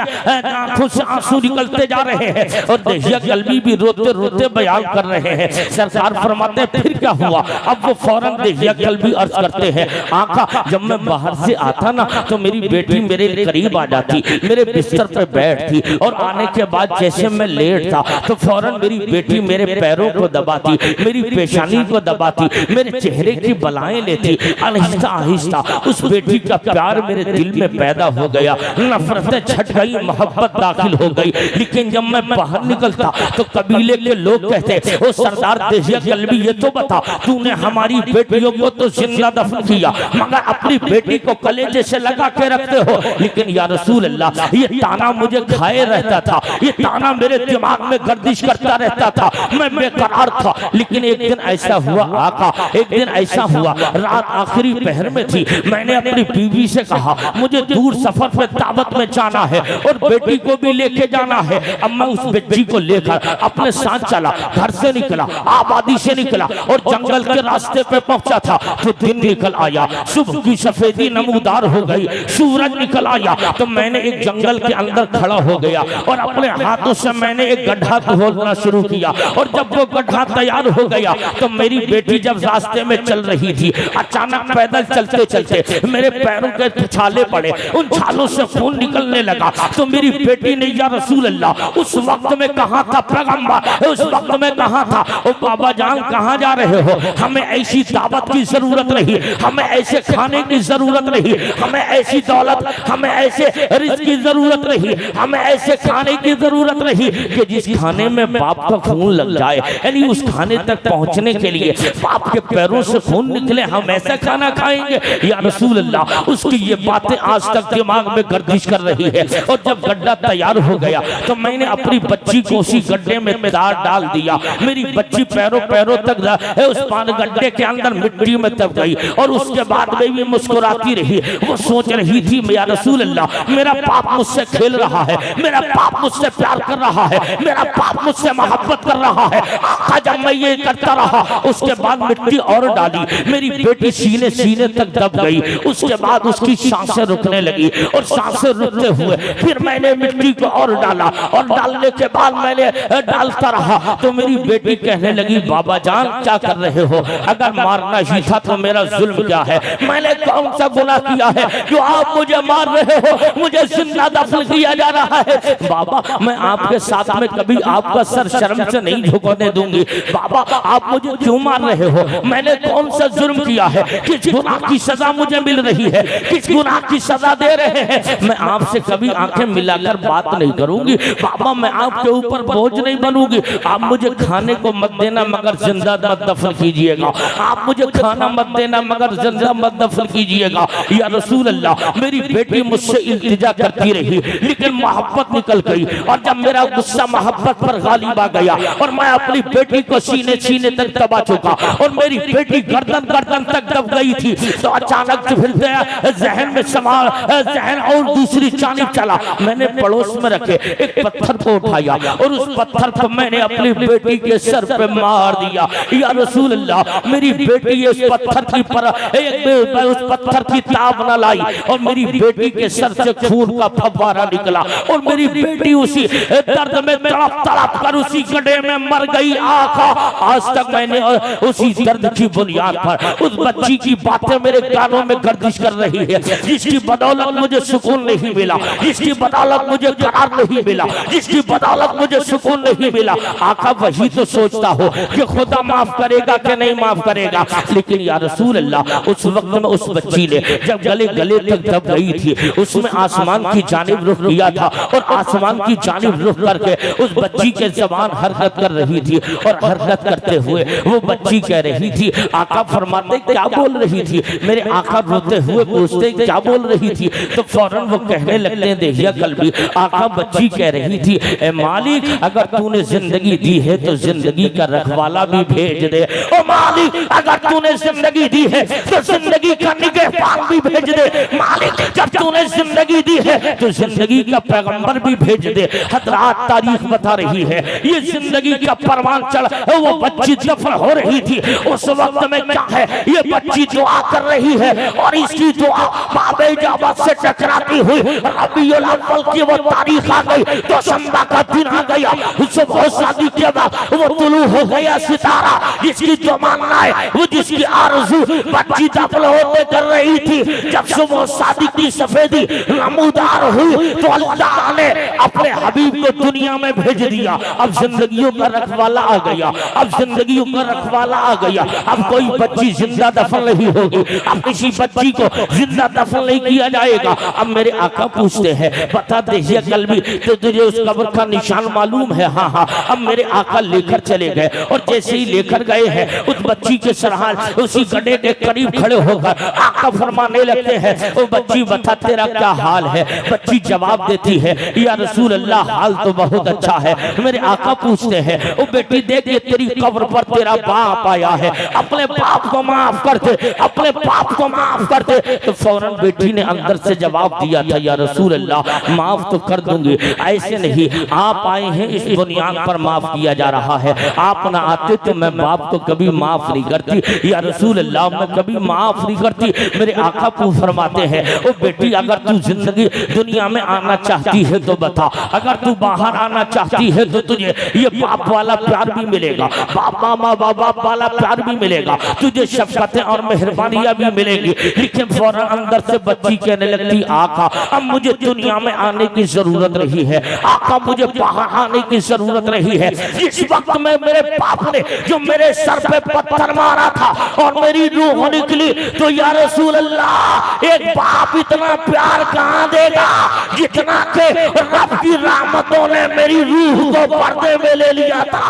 आंखों से आंसू निकलते जा रहे हैं, और दहिया कल्बी भी रोते रोते बयान कर रहे हैं। सरकार फरमाते फिर क्या हुआ? अब वो फौरन दहिया कल्बी अर्ज करते हैं, आका जब मैं बाहर से आता ना तो मेरी बेटी मेरे करीब आ जाती, मेरे बिस्तर पे बैठती, और आने के बाद जैसे मैं लेट था तो फौरन मेरी बेटी मेरे पैरों को दबाती, मेरी पेशानी को दबाती, मेरे चेहरे की बलाएं लेती। आहिस्ता आहिस्ता उस बेटी का प्यार मेरे दिल में पैदा हो गया, नफरतें छट गई, मोहब्बत दाखिल हो गई। लेकिन जब मैं बाहर निकलता तो कबीले के लोग कहते, ओ सरदार दहिया कल्बी ये तो बता, तूने हमारी बेटियों को तो जिंदा दफन किया, मगर अपनी बेटी को कलेजे से लगा के रखते हो। लेकिन या रसूल अल्लाह, ये ताना मुझे खाए रहता था, ये ताना मेरे दिमाग में गर्दिश करता रहता था, मैं बेकरार था। लेकिन एक दिन ऐसा हुआ आका, एक दिन ऐसा हुआ, रात आखिरी पहर में थी, मैंने अपनी बीवी से कहा मुझे दूर सफर पे दावत में जाना है और बेटी को भी लेके जाना है। अब मैं उस बच्ची को लेकर अपने साथ चला, घर से निकला, आबादी से निकला और जंगल के रास्ते पे पहुंचा था तो दिन निकल आया, सुबह की सफेदी नमूदार हो गई, सूरज निकल आया। तो मैंने एक जंगल के अंदर खड़ा हो गया और अपने हाथों से मैंने एक गड्ढा खोदना शुरू किया, और जब वो गड्ढा तैयार हो गया तो मेरी बेटी जब रास्ते में चल रही थी, अचानक पैदल चलते चलते मेरे पैरों के छाले पड़े, उन छालों से खून निकलने लगा। तो मेरी बेटी ने या रसूल अल्लाह, उस वक्त में कहाँ था पैगंबर, उस वक्त में कहाँ था? ओ बाबा जान कहाँ जा रहे हो? हमें ऐसी दावत की जरूरत नहीं, हमें ऐसे खाने की जरूरत नहीं, हमें ऐसी दौलत, हमें ऐसे रिज़्क़ की जरूरत नहीं, हमें ऐसे खाने की जरूरत नहीं कि जिस खाने में बाप का खून लग जाए, यानी उस खाने तक पहुंचने के लिए बाप के पैरों से खून निकले, हम ऐसा खाना खाएंगे? या रसूल अल्लाह, उसकी ये बातें आज तक दिमाग में गर्दिश कर रही है। और जब गड्ढा तैयार हो गया तो मैंने अपनी बच्ची को उसी गड्ढे में डाल दिया, मेरी बच्ची पैरों तक उस गड्ढे के अंदर मिट्टी में दब गई, और उसके बाद में भी मुस्कुराती रही। वो सोच रही थी या रसूल अल्लाह, मेरा बाप मुझसे खेल रहा है, मेरा बाप मुझसे प्यार कर रहा है, मेरा बाप मुझसे मोहब्बत कर रहा है। आका जब मैं ये करता रहा, उसके बाद मिट्टी और डाली, मेरी बेटी सीने तक दब गई। उसके बाद उसकी सांसें रुकने लगी, और सांसें रुकते हुए फिर मैंने मिट्टी को और डाला, और डालने के बाद मैंने डालता रहा तो मेरी बेटी कहने लगी, बाबा जान क्या कर रहे हो? अगर मारना ही था तो मेरा जुल्म क्या है? मैंने कौन सा गुनाह किया है जो आप मुझे मार रहे हो? मुझे जिंदा दफन किया जा रहा है। बाबा मैं आपके साथ में कभी आपका सर शर्म से नहीं झुकने दूंगी। बाबा आप मुझे क्यों मार रहे हो? मैंने कौन सा जुर्म किया है? किस गुनाह की सजा मुझे मिल रही है? किस गुनाह की सजा दे रहे हैं? मैं आपसे कभी आंखें मिलाकर बात नहीं करूंगी। बाबा मैं आपके ऊपर बोझ नहीं बनूंगी। आप मुझे खाने को मत देना मगर जिंदा मत दफन कीजिएगा। आप मुझे खाना मत देना मगर जिंदा मत दफन कीजिएगा। या रसूल अल्लाह, मेरी बेटी मुझसे इल्तिजा करती रही, लेकिन मोहब्बत निकल गई, और जब मेरा गुस्सा मोहब्बत पर गालिब आ गया और मैं अपनी बेटी को सीने तक दबा चुका और मेरी बेटी गर्दन तक दब गई थी, तो अचानक फिर जहन में सवाल जहन और दूसरी जानिब चला। मैंने पड़ोस में रखे एक पत्थर को उठाया और उस पत्थर को मैंने अपनी बेटी के सर पे मार दिया। या रसूल अल्लाह, मेरी बेटी उस पत्थर की पर उस पत्थर की ताब न लाई और मेरी बेटी के सर से खून का फव्वारा निकला और मेरी बेटी उसी दर्द में तड़प तड़प कर उसी गड्ढे में मर गई। आका आज तक मैंने उसी दर्द की बुनियाद पर उस बच्ची की बातें मेरे कानों में गर्दिश कर रही है, जिसकी बदौलत मुझे सुकून नहीं मिला, जिसकी बदौलत मुझे करार नहीं मिला, जिसकी बदौलत मुझे सुकून नहीं मिला। आका वही तो सोचता हो कि खुदा माफ करेगा कि नहीं माफ करेगा, लेकिन या रसूल अल्लाह उस वक्त में उस बच्ची ने जब गले गले तक दब गई थी उसमें आसमान की जानिब रुख किया था और आसमान की जानिब रुख करके उस बच्ची के ज़बान हरकत कर रही थी और हरकत करते हुए वो बच्ची कह रही थी, आका फरमाते क्या बोल रही थी? मेरे आका रोते हुए पूछते क्या बोल रही थी? तो फौरन वो कहने लगते हैं देखिए कल्बी, आका बच्ची कह रही थी, ए मालिक अगर तूने जिंदगी दी है तो जिंदगी का रखवाला भी भेज दे। ओ मालिक अगर तूने जिंदगी दी है तो जिंदगी का निगहबान भी भेज दे। मालिक जब तूने जिंदगी दी है तो जिंदगी का पैगंबर भी भेज दे। हजरात तारीख बता रही है ये जिंदगी का परवान चढ़ वो बच्ची दफन हो रही थी उस वक्त में क्या है ये बच्ची दुआ कर रही है और इसकी दुआ बाबे इजाबत से टकराती हुई रबीउल अव्वल की वो तारीख आ गई तो शंबा का दिन आ गया। सुबह शादी के बाद वो तुलू हो गया सितारा जिसकी जो मानना है वो जिसकी आरज़ू बच्ची दफन होते कर रही थी। जब सुबह शादी की सफेदी नमूदार हुई तो अल्लाह ने अपने हबीब को दुनिया में भेज दिया। अब जिंदगियों का रखवाला आ गया, अब जिंदगियों का रखवाला आ गया। अब कोई बच्ची जिंदा दफन नहीं होगी, अब किसी बच्ची को जिंदा दफन नहीं किया जाएगा। अब मेरे आका पूछते हैं बता दीजिए कल्बी तो तुझे उस कब्र का निशान मालूम है? हाँ हाँ। अब मेरे आका लेकर चले गए और जैसे ही लेकर गए हैं उस बच्ची के सरहाल उसी गड्ढे के करीब खड़े होकर आका फरमाने लगते हैं ओ बच्ची बता तेरा क्या हाल है? बच्ची जवाब देती है या रसूल अल्लाह हाल तो बहुत अच्छा है। मेरे आका पूछते हैं ओ बेटी देख ये तेरी कब्र पर तेरा बाप आया है, अपने बाप को माफ कर दे, अपने बाप को माफ कर दे। तो फौरन बेटी ने अंदर से जवाब दिया था या रसूल अल्लाह माफ तो कर दूंगी, ऐसे नहीं आप आए हैं इस बुनियाद पर माफ किया जा रहा है, आप ना आते तो मैं बाप को कभी माफ नहीं करती या रसूल अल्लाह मैं कभी माफ नहीं करती। मेरे आका को फरमाते हैं ओ बेटी अगर तू जिंदगी दुनिया में आना चाहती है तो बता, अगर तू बाहर आना चाहती है तो तुझे ये बाप वाला प्यार भी मिलेगा, बाप मामा बाप वाला प्यार भी मिलेगा, तुझे शफकतें और मेहरबानियां भी मिलेगी। लेकिन फौरन अंदर से बच्ची कहने लगती आका अब मुझे दुनिया में आने की जरूरत नहीं है, आका मुझे बाहर आने की जरूरत नहीं है। जिस वक्त में मेरे बाप ने जो मेरे सर पे पत्थर मारा था और मेरी रूह निकली तो या रसूल अल्लाह एक बाप इतना प्यार कहां देगा जितना के रब की रहमतों ने मेरी रूह को पर्दे में ले लिया था।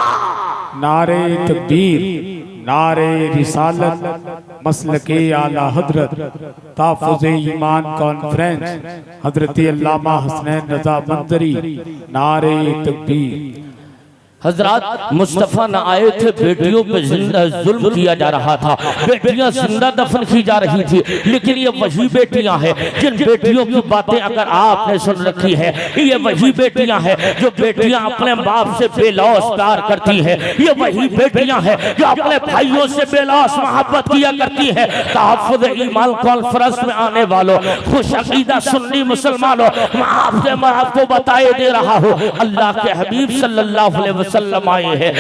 नारे तकबीर, नारे रिसालत, मसलके आला हजरत, ताफ़ुज़े ईमान कॉन्फ्रेंस, हजरत अल्लामा हसनैन रज़ा मंदरी, नारे तकबीर। हजरात मुस्तफ़ा न आए थे, बेटियों पे जुल्म किया जा रहा था, बेटियां जिंदा दफन की जा रही थी। लेकिन ये वही बेटियां हैं जिन बेटियों की बातें अगर आपने सुन रखी है, ये वही बेटियां हैं जो बेटियां अपने बाप से बेलौस प्यार करती हैं, ये वही बेटियां हैं जो अपने भाइयों से बेलौस मोहब्बत किया करती हैं। तहफ़्फ़ुज़ ईमान कॉन्फ्रेंस में आने वालों, खुश अकीदा सुन्नी मुसलमानों, मैं आपको बताए दे रहा हूँ अल्लाह के हबीब सल्लल्लाहु अलैहि वसल्लम आए हैं।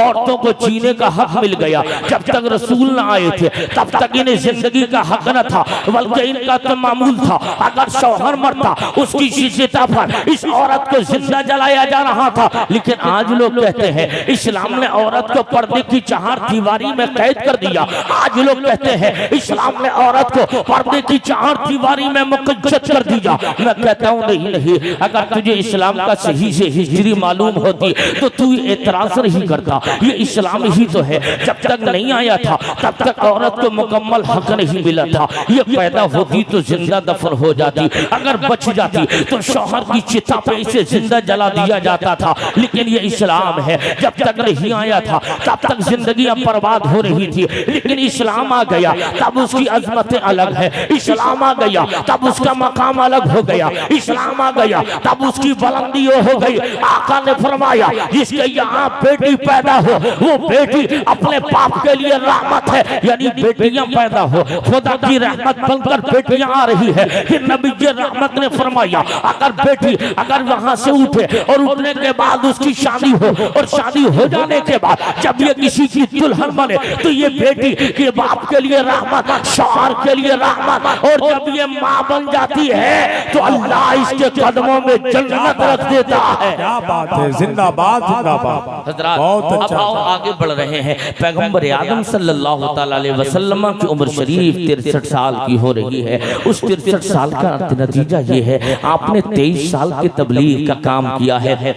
औरतों को जीने का हक मिल गया। जब तक रसूल न आए थे तब तक इन्हें जिंदगी का हक न था, बल्कि इनका तो मामूल था अगर शौहर मरता उसकी शिशिता पर इस औरत को जिंदा जलाया जा रहा था। लेकिन आज लोग कहते हैं इस्लाम ने औरत को पर्दे की चार दीवारी में कैद कर दिया। आज लोग कहते हैं इस्लाम ने औरत को पर्दे की चार दीवारी में मुक़द्दस कर दिया। मैं कहता हूँ नहीं, अगर तुझे इस्लाम का सही से हिस्ट्री मालूम होती तो तू एतराज नहीं करता। ये इस्लाम ही तो है, जब तक नहीं आया था तब तक औरत को मुकम्मल हक नहीं मिला था। ये पैदा होती तो जिंदा दफन हो जाती, अगर बच जाती तो शौहर की चिता पे इसे जिंदा जला दिया जाता था। लेकिन ये इस्लाम है, जब तक नहीं आया था तब तक जिंदगियां बर्बाद हो रही थी। लेकिन इस्लाम आ गया तब उसकी अजमतें अलग है, इस्लाम आ गया तब उसका मकाम अलग हो गया, इस्लाम आ गया तब उसकी बुलंदी हो गई। आका ने फरमाया जिसके यहाँ बेटी पैदा हो वो बेटी अपने बाप के लिए रहमत है, यानी बेटियां पैदा हो खुदा की रहमत बनकर बेटियां आ रही है। कि नबी रहमत ने फरमाया अगर बेटी अगर वहां से उठे और उठने के बाद उसकी शादी हो और शादी हो जाने के बाद जब ये किसी की दुल्हन बने तो ये बेटी के बाप के लिए रहमत, शौहर के लिए रहमत, और जब ये माँ बन जाती है तो अल्लाह इसके कदमों में जन्नत रख देता है। क्या बात है, जिंदाबाद जिंदाबाद। हज़रात बहुत अच्छा। अब आओ आगे बढ़ रहे हैं। पैगंबर आदम सल्लल्लाहु ताला अलैहि वसल्लम की उम्र शरीफ 63 साल की हो रही है। उस 63 साल का नतीजा ये है आपने 23 साल की तबलीग का काम किया है,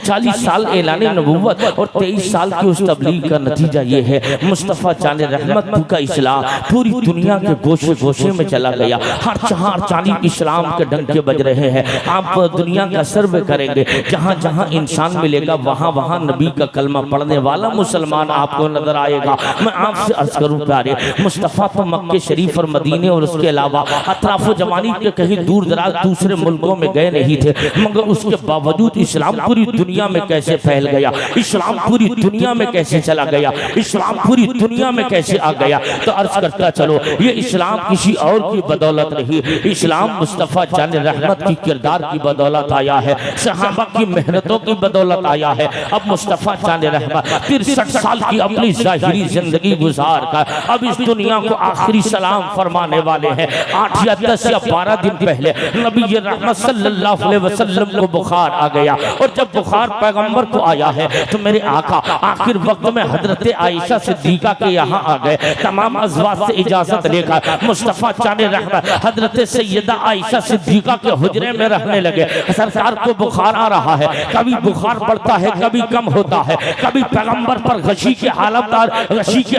40 साल ऐलान नबूवत और 23 साल की उस तबलीग का नतीजा ये है मुस्तफ़ा जान रहमत का इस्लाम पूरी दुनिया के गोशे गोशे में चला गया। हर जहाँ चाली इस्लाम के डंके बज रहे हैं। आप दुनिया का सर्वे करेंगे जहाँ जहाँ इंसान मिलेगा वहाँ वहाँ नबी का कलमा पढ़ने वाला मुसलमान आपको नजर आएगा। मैं आपसे अर्ज करूँ प्यारे मुस्तफ़ा तो मक्के शरीफ और मदीने और उसके अलावा अतराफ जवानी के कहीं दूर दराज दूसरे मुल्कों में गए नहीं थे, मगर उसके बावजूद इस्लाम पूरी दुनिया में कैसे फैल गया, इस्लाम पूरी दुनिया में कैसे चला गया, इस्लाम पूरी दुनिया में कैसे आ गया। तो अर्ज करता चलो ये इस्लाम किसी और की बदौलत नहीं, इस्लाम मुस्तफ़ा जान रहमत की किरदार की बदौलत आया है, सहाबा की मेहनतों की बदौलत आया है। अब मुस्तफ़ा जान रहमत 63 साल की अपनी ज़ाहिरी जिंदगी गुजार कर अब इस दुनिया को आखिरी सलाम फरमाने वाले हैं। 8 या 10 या 12 दिन पहले नबी रहमत सल्लल्लाहु अलैहि वसल्लम को बुखार आ गया, और जब बुखार पैगंबर को आया है तो मेरे आका आखिर वक्त में हजरत आयशा सिद्दीका के यहाँ आ गए। तमाम अज़वाज से इजाजत लेकर मुस्तफ़ा जान रहमत हजरत सैयदा आयशा सिद्दीका के हुजरे में रहने लगे। सरकार को बुखार आ रहा है, कभी बुखार बढ़ता है कभी कम होता है, कभी पैगंबर पर गशी के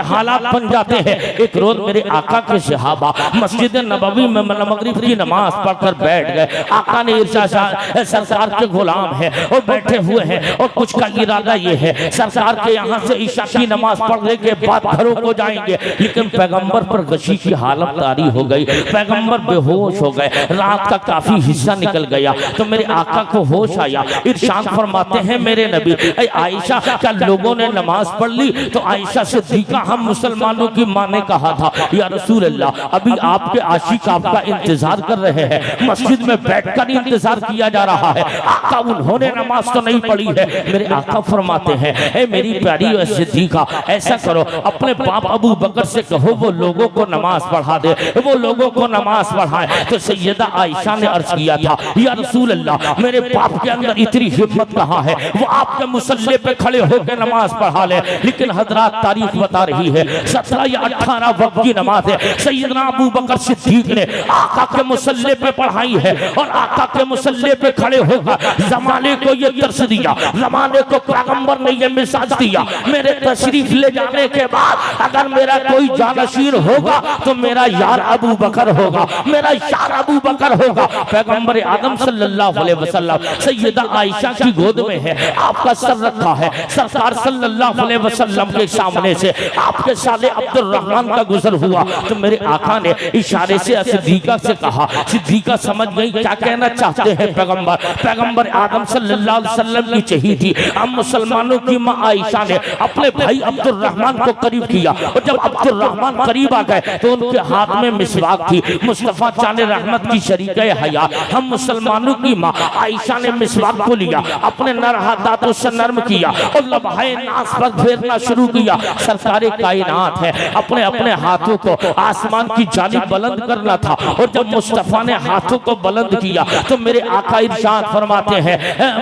हालात बन जाते हैं। एक रोज मेरे आका के सहाबा मस्जिद नबवी में मगरिब की नमाज पढ़कर बैठ गए। आका ने इरशाद सरकार के गुलाम है और बैठे हुए हैं और कुछ का इरादा ये है सरकार के यहाँ से ईशा की नमाज पढ़ने के बाद घरों को जाएंगे, लेकिन पैगंबर पर गशी की हालत तारी हो गई, पैगंबर बेहोश हो गए, रात का काफी हिस्सा निकल गया। तो मेरे आका को होश आया, इरशाद फरमाते हैं मेरे नबी आयशा क्या लोगों ने नमाज पढ़ ली? तो आयशा सिद्दीका हम मुसलमानों की माँ ने कहा था या रसूल अल्लाह अभी आपके आशिक आपका इंतजार कर रहे हैं, मस्जिद में बैठकर इंतजार किया जा रहा है, आका उन्होंने नमाज तो नहीं पढ़ी है। मेरे आका फरमाते हैं ए मेरी प्यारी सिद्दीका ऐसा करो अपने बाप अबू बकर से कहो वो लोगों को नमाज पढ़ा दे, वो लोगों को नमाज पढ़ाए। तो सैयदा आयशा ने अर्ज किया था या रसूल अल्लाह मेरे बाप के अंदर इतनी हिम्मत कहाँ है वो आपके मुसल्ले पे खड़े होकर नमाज पढ़ा ले, लेकिन हजरात तारीख बता रही है 17 या 18 वक्त की नमाज है सैयदना अबू बकर सिद्दीक ने आका के मुसल्ले पे पढ़ाई है, और आका के मुसल्ले पे खड़े होकर जमाने को ये दर्श दिया, जमाने को पैगंबर ने ये मिजाज दिया मेरे तशरीफ ले जाने के बाद अगर मेरा कोई जानशीन होगा तो मेरा यार अबू बकर होगा, मेरा यार अबू बकर होगा। पैगंबर आदम सल्लल्लाहु अलैहि वसल्लम सैयदा आयशा की गोद में है, आपका सर रखा है, सरकार सल्लल्लाहु अलैहि वसल्लम के सामने से आपके साले अब्दुल रहमान का गुजर हुआ। तो मेरे आका ने इशारे से सिद्दीका से कहा, सिद्दीका समझ गई क्या कहना चाहते हैं पैगंबर आदम सल्लल्लाहु अलैहि वसल्लम की चहीती हम मुसलमानों की माँ आयशा ने अपने भाई अब्दुल रहमान को करीब किया, और जब अब्दुल रहमान करीब आ गए तो उनके हाथ में मिसवाक थी। मुस्तफ़ा जान रहमत की शरीके हया हम मुसलमानों की माँ आयशा ने मिसवाक को लिया, अपने नरहा दांतों से नर्म किया और लम्हाए नास पर फेरना शुरू किया। सरकारे कायनात है अपने अपने हाथों को आसमान की जानिब बुलंद करना था, और जब मुस्तफ़ा ने हाथों को बुलंद किया तो मेरे आका इरशाद फरमाते हैं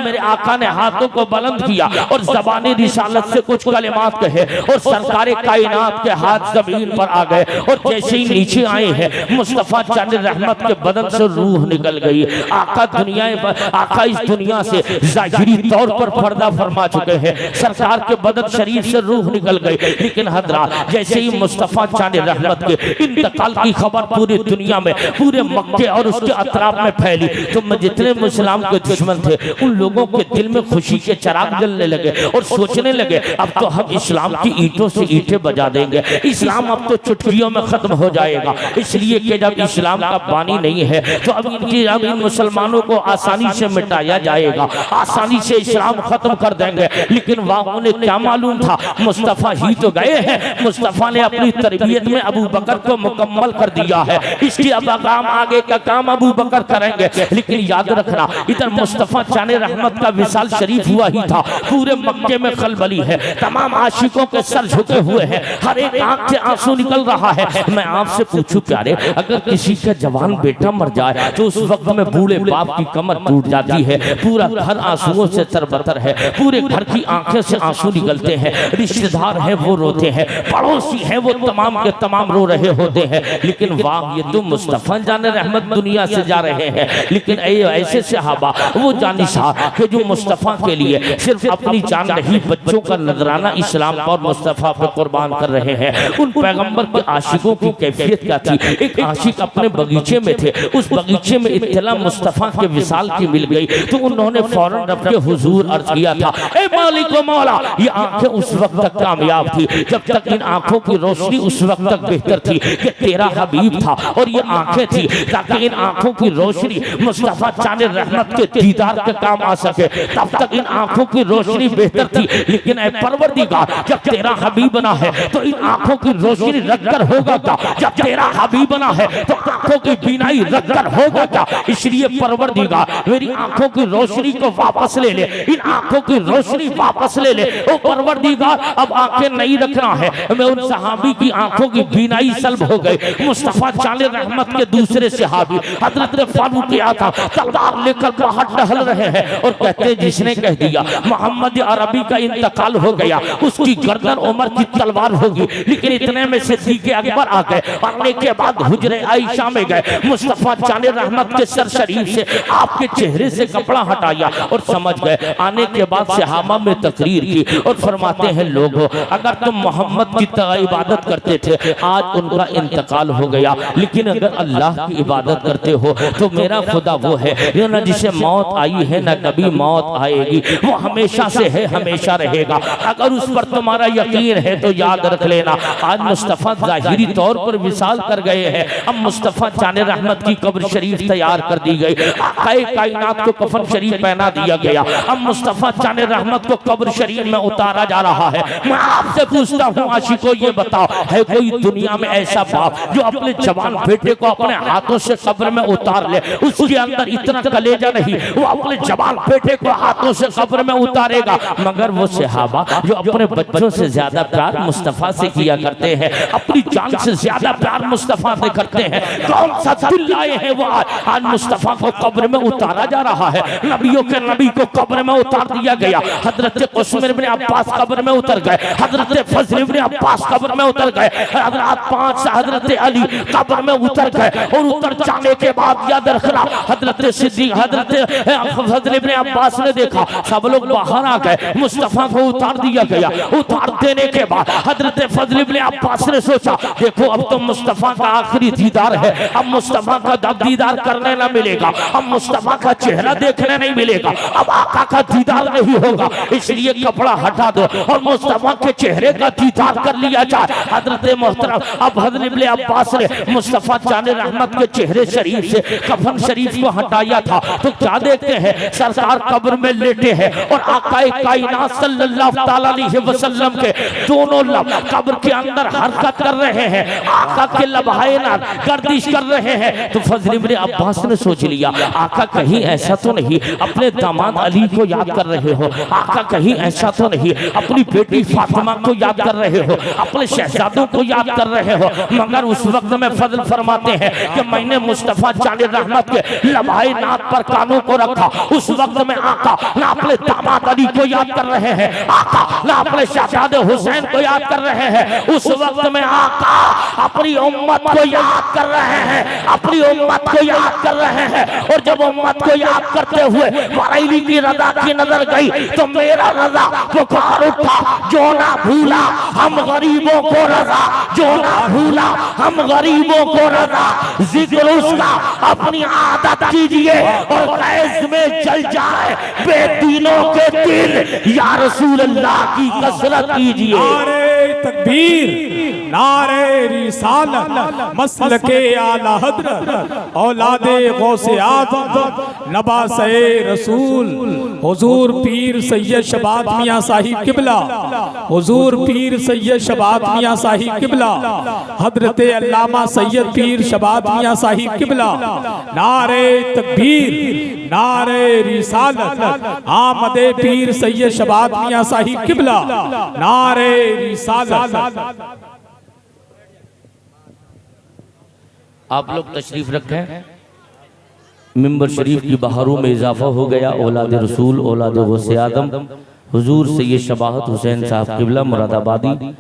मेरे आका ने हाथों को बुलंद किया और ज़बानी रिसालत से कुछ कलिमात कहे, और सरकारे कायनात के हाथ जमीन पर आ गए, और जैसे ही नीचे आए हैं मुस्तफ़ा जान रहमत के बदन से रूह निकल गई। आका इस दुनिया से ज़ाहिरी तौर पर पर्दा फरमा चुके हैं, सरकार के बदन शरीफ से रूह निकल गई, लेकिन हजरात जैसे ही मुस्तफ़ा जान रहमत के इंतकाल की खबर पूरी दुनिया में पूरे मक्के और उसके अतराफ में फैली तो जितने मुसलमान के दुश्मन थे उन लोगों के दिल में खुशी के चिराग जलने लगे और सोचने लगे अब तो हम इस्लाम की ईंटों से ईंटें बजा देंगे, इस्लाम अब तो चुटकियों में खत्म हो जाएगा। इसलिए कि जब इस्लाम का बानी नहीं है तो अब इन मुसलमानों को आसानी से मिटाया जाएगा, आसानी से इस्लाम खत्म कर देंगे। लेकिन वाह उन्हें क्या मालूम था, मुस्तफ़ा ही तो गए हैं, मुस्तफ़ा ने अपनी तरबियत में अबू बकर को मुकम्मल कर दिया है, इसकी अब आगे का काम अबू बकर करेंगे। लेकिन याद रखना इधर मुस्तफ़ा चाने रहमत का विसाल शरीफ हुआ ही था, पूरे मक्के में खलबली है, तमाम आशिकों के सर झुके हुए हैं, हर एक आंख से आंसू निकल रहा है। मैं आपसे पूछूं प्यारे, अगर किसी का जवान बेटा मर जाए तो उस वक्त में बूढ़े बाप की कमर टूट जाती है, पूरा घर आंसुओं से तरबतर है, पूरे घर की आंखें से आंसू निकलते हैं, रिश्तेदार हैं वो रोते हैं, पड़ोसी हैं वो तमाम के तमाम रो रहे होते हैं। लेकिन वाह ये तो मुस्तफ़ा जाने रहमत दुनिया से जा रहे हैं। लेकिन ऐसे सहाबा वो जानिसार कि जो मुस्तफ़ा के लिए सिर्फ अपनी जान नहीं बच्चों का नजराना इस्लाम पर मुस्तफ़ा पर कुर्बान कर रहे हैं। उन पैगंबर के आशिकों की कैफियत क्या थी। एक आशिक अपने बगीचे में थे, उस बगीचे में इत्तला मुस्तफ़ा के विसाल की मिल गई तो उन्होंने फौरन रब के हुजूर अर्ज किया था, ए मालिक व मौला। ये आंखें उस वक्त तक कामयाब थी जब तक इन आंखों की रोशनी उस वक्त तक बेहतर थी कि तेरा हबीब था और ये आंखें थी ताकि इन आंखों की रोशनी मुस्तफ़ा चाने रहमत के दीदार के काम आ सके, तब तक इन आंखों की रोशनी बेहतर थी। लेकिन ऐ परवरदिगार जब तेरा हबीब बना है तो इन आंखों की रोशनी रखकर होगा क्या, जब तेरा हबीब बना है तो आंखों की बीनाई रखकर होगा क्या। इसलिए परवरदिगार मेरी आंखों की रोशनी को वापस ले ले, इन आंखों की रोशनी वापस ले ले। ओ परवरदिगार अब आंखें नहीं रखना है। मैं उन सहाबी की आंखों की बीनाई सल्ब हो गई। मुस्तफ़ा चाले रहमत के दूसरे सहाबी हजरत फारूक आता तलवार लेकर बाहर टहल रहे हैं और कहते जिसने कह दिया मोहम्मद अरबी का इंतकाल हो गया उसकी गर्दन उमर की तलवार होगी। लेकिन इतने में सिद्दीक़ अकबर आ गए, आने के बाद हुजरे आयशा में गए, मुस्तफ़ा चाले रहमत के सर शरीफ से आपके चेहरे से कपड़ा हटाया और समझ गए। आने के बाद सहाबा में तकरीर की और फरमाते हैं लोगों अगर तुम मोहम्मद की इबादत करते थे आज उनका इंतकाल हो गया, लेकिन अगर अल्लाह की इबादत करते हो तो मेरा खुदा वो है ना जिसे मौत आई है ना कभी मौत आएगी, वो हमेशा से है हमेशा रहेगा। अगर उस पर तुम्हारा यकीन है तो याद रख लेना आज मुस्तफ़ा ज़ाहिरी तौर पर विसाल कर गए हैं। अब मुस्तफ़ा चाने रहमत की कब्र शरीफ तैयार कर दी गई, आक़ाए कायनात को कफन शरीफ पहना दिया गया। अब मुस्तफ़ा चाने रहमत को कब्र शरीफ में उतारा जा रहा है। मैं आपसे पूछता हूँ आशिकों ये बताओ है कोई दुनिया में ऐसा बाप जो अपने जवान बेटे को अपने हाथों से कब्र में उतार ले, उसके अंदर इतना कलेजा नहीं वो अपने जवान बेटे को हाथों से कब्र में उतारेगा। मगर वो सहाबा जो अपने बच्चों से ज्यादा प्यार मुस्तफ़ा से किया करते हैं, अपनी जान से ज्यादा प्यार मुस्तफ़ा से करते हैं, कौन सा दिल लाए हैं वो आज मुस्तफ़ा को कब्र में उतारा जा रहा है। नबियों के नबी को कब्र में उतार दिया गया। हजरत उस्मान इब्न अब्बास कब्र में उतर गए, हजरत फजल इब्न अब्बास कब्र में उतर गए, हजरत अली कब्र में उतर गए। और उतर जाने के बाद याद रखना हजरत सिद्दीक हजरत फजल इब्न अब्बास ने देखा सब लोग बाहर आ गए, मुस्तफ़ा को उतार दिया गया। उतार देने के बाद हजरत फजल इब्न अब्बास ने सोचा देखो अब तो मुस्तफ़ा का आखिरी दीदार है, अब मुस्तफ़ा का दीदार करने ना मिलेगा, अब मुस्तफ़ा का चेहरा देखने नहीं मिलेगा, अब आका का दीदार नहीं होगा, इसलिए कपड़ा हटा दो और मुस्तफ़ा के चेहरे का दीदार कर लिया जाए। हजरत मोहतरम अब हजरत इब्न अब्बास ने मुस्तफ़ा जाने रहमत के चेहरे शरीफ से कफन शरीफ को हटाया था तो क्या देखते हैं सरकार कब्र में लेटे हैं और आकाए कायनात सल्लल्लाहु तआला अलैहि वसल्लम के दोनों लब कब्र के अंदर हरकत कर रहे हैं, आका के लबहाए ना गर्दिश कर रहे हैं। तो फजल इब्न अब्बास ने सोच लिया आका कहीं ऐसा तो नहीं अपने दामाद अली को याद कर रहे हो, आका कहीं ऐसा तो नहीं अपनी बेटी फातिमा को याद कर रहे हो, अपने शहजादों को याद कर रहे हो। मगर उस वक्त में फजल फरमाते हैं कि मैंने मुस्तफ़ा जाने रहमत के लम्हाए नाक पर कानों को रखा, उस वक्त में आका ना अपने दामाद अली को याद कर रहे हैं, आका ना अपने शहजादे हुसैन को याद कर रहे हैं, उस वक्त में आका अपनी उम्मत को याद कर रहे हैं, अपनी उम्मत को याद कर रहे हैं। और जब उम्मत को याद करते हुए बरेली की रज़ा की नजर गई तो मेरा रज़ा पुकार उठा, जो ना भूला हम गरीबों को रज़ा, जो ना भूला हम गरीबों को रज़ा। जिक्र उसका अपनी आदत कीजिए और गैस में जल जाए बेदीनों के दिल या रसूल अल्लाह की कसरत कीजिए। नारे तकबीर, नारे रिसालत, मसलके आला हजरत, औलादे गौसे आज़म, नवासे रसूल, हुजूर पीर सैयद शबात मियां साहिब किबला, हुजूर पीर सैयद शबात मियां साहिब किबला, हजरत अल्लामा सैयद पीर शबात मियां साहिब किबला। नारे तकबीर, नारे रिसालत, आमदे पीर सैयद शबात मियां साहिब किबला, नारे रिसालत। आप लोग तशरीफ रखें। मिंबर शरीफ की बहारों में इजाफा हो गया। औलाद रसूल, औलाद गौसे आदम, हुजूर सैयद शबाहत हुसैन साहब किबला मुरादाबादी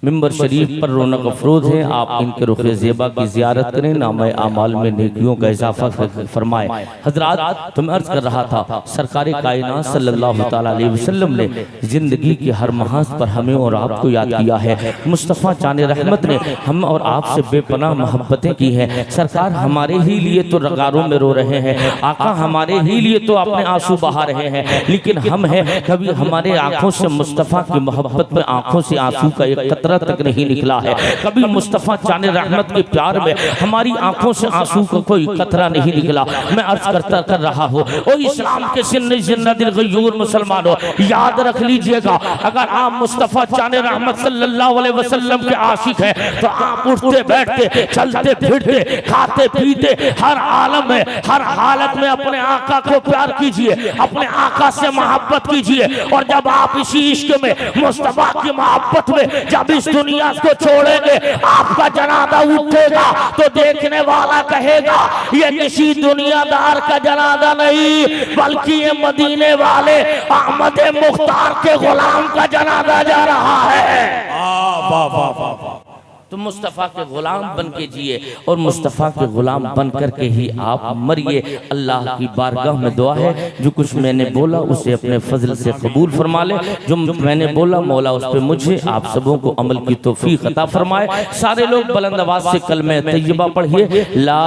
मिंबर शरीफ पर रौनक अफरोज हैं। आप इनके रुख ज़ेबा की ज़ियारत करें, नामे आमाल में नेकियों का इजाफा फरमाए। हजरात, तो मैं अर्ज़ कर रहा था, सरकार कायनात सल्लल्लाहु तआला अलैहि वसल्लम ने ज़िंदगी की हर महाज पर हमें और आपको याद किया है। मुस्तफ़ा जाने रहमत ने हम और आपसे बेपनाह मोहब्बतें की हैं। सरकार हमारे ही लिए तो रगारों में रो रहे हैं, आका हमारे ही लिए तो अपने आंसू बहा रहे हैं, लेकिन हम हैं कभी हमारे आंखों से मुस्तफ़ा की मोहब्बत में आंखों से आंसू का एक कतरा तक नहीं निकला है। कभी मुस्तफ़ा जाने रहमत के प्यार में हमारी आंखों से आंसू का कोई कतरा नहीं निकला। मैं अर्ज करता कर रहा हूँ, ओ इस्लाम के सिन्नी जिन्ना दिल गयूर मुसलमानों, याद रख लीजिएगा, अगर आप मुस्तफ़ा जाने रहमत सल्लल्लाहु अलैहि वसल्लम के आशिक हैं तो आप उठते बैठते चलते फिरते खाते पीते हर आलम में हर हालत में अपने आका को प्यार कीजिए, अपने आका से मोहब्बत कीजिए। और जब आप इसी इश्क में मुस्तफ़ा की मोहब्बत में जब इस दुनिया को छोड़ेंगे, आपका जनाजा उठेगा तो देखने वाला कहेगा ये किसी दुनियादार का जनाजा नहीं, बल्कि ये मदीने वाले अहमद मुख्तार के गुलाम का जनाजा जा रहा है। वाह वाह वाह वाह। तो मुस्तफ़ा के गुलाम बन के जिए और मुस्तफ़ा के गुलाम बन करके ही आप मरिए। अल्लाह की बारगाह में दुआ है, जो कुछ मैंने बोला उसे अपने फजल से कबूल फरमा ले। जो मैंने बोला मौला उस पर मुझे आप सबों को अमल की तौफीक अता फरमाए। सारे लोग बुलंद आवाज से कलमे तैयबा पढ़िए, ला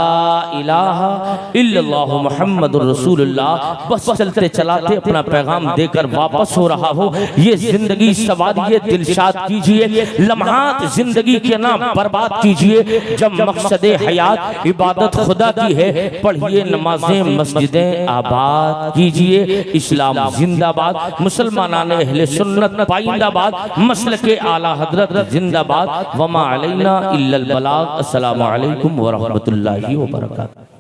इलाहा इल्लल्लाहु मुहम्मदुर रसूलुल्लाह। बस चलते चलाते अपना पैगाम देकर वापस हो रहा हो। ये जिंदगी सवारिये दिलशाद कीजिए, लम्हात जिंदगी के नाम बर्बाद कीजिए। जब मकसदे हयात इबादत खुदा की है, पढ़िए नमाजें मस्जिदें आबाद कीजिए। इस्लाम जिंदाबाद, मुसलमानाने अहले सुन्नत पाइंदाबाद, मसलके आला हजरत जिंदाबाद। वमा अलैना इल्लल बलाग। अस्सलामु अलैकुम व रहमतुल्लाहि व बरकातहू।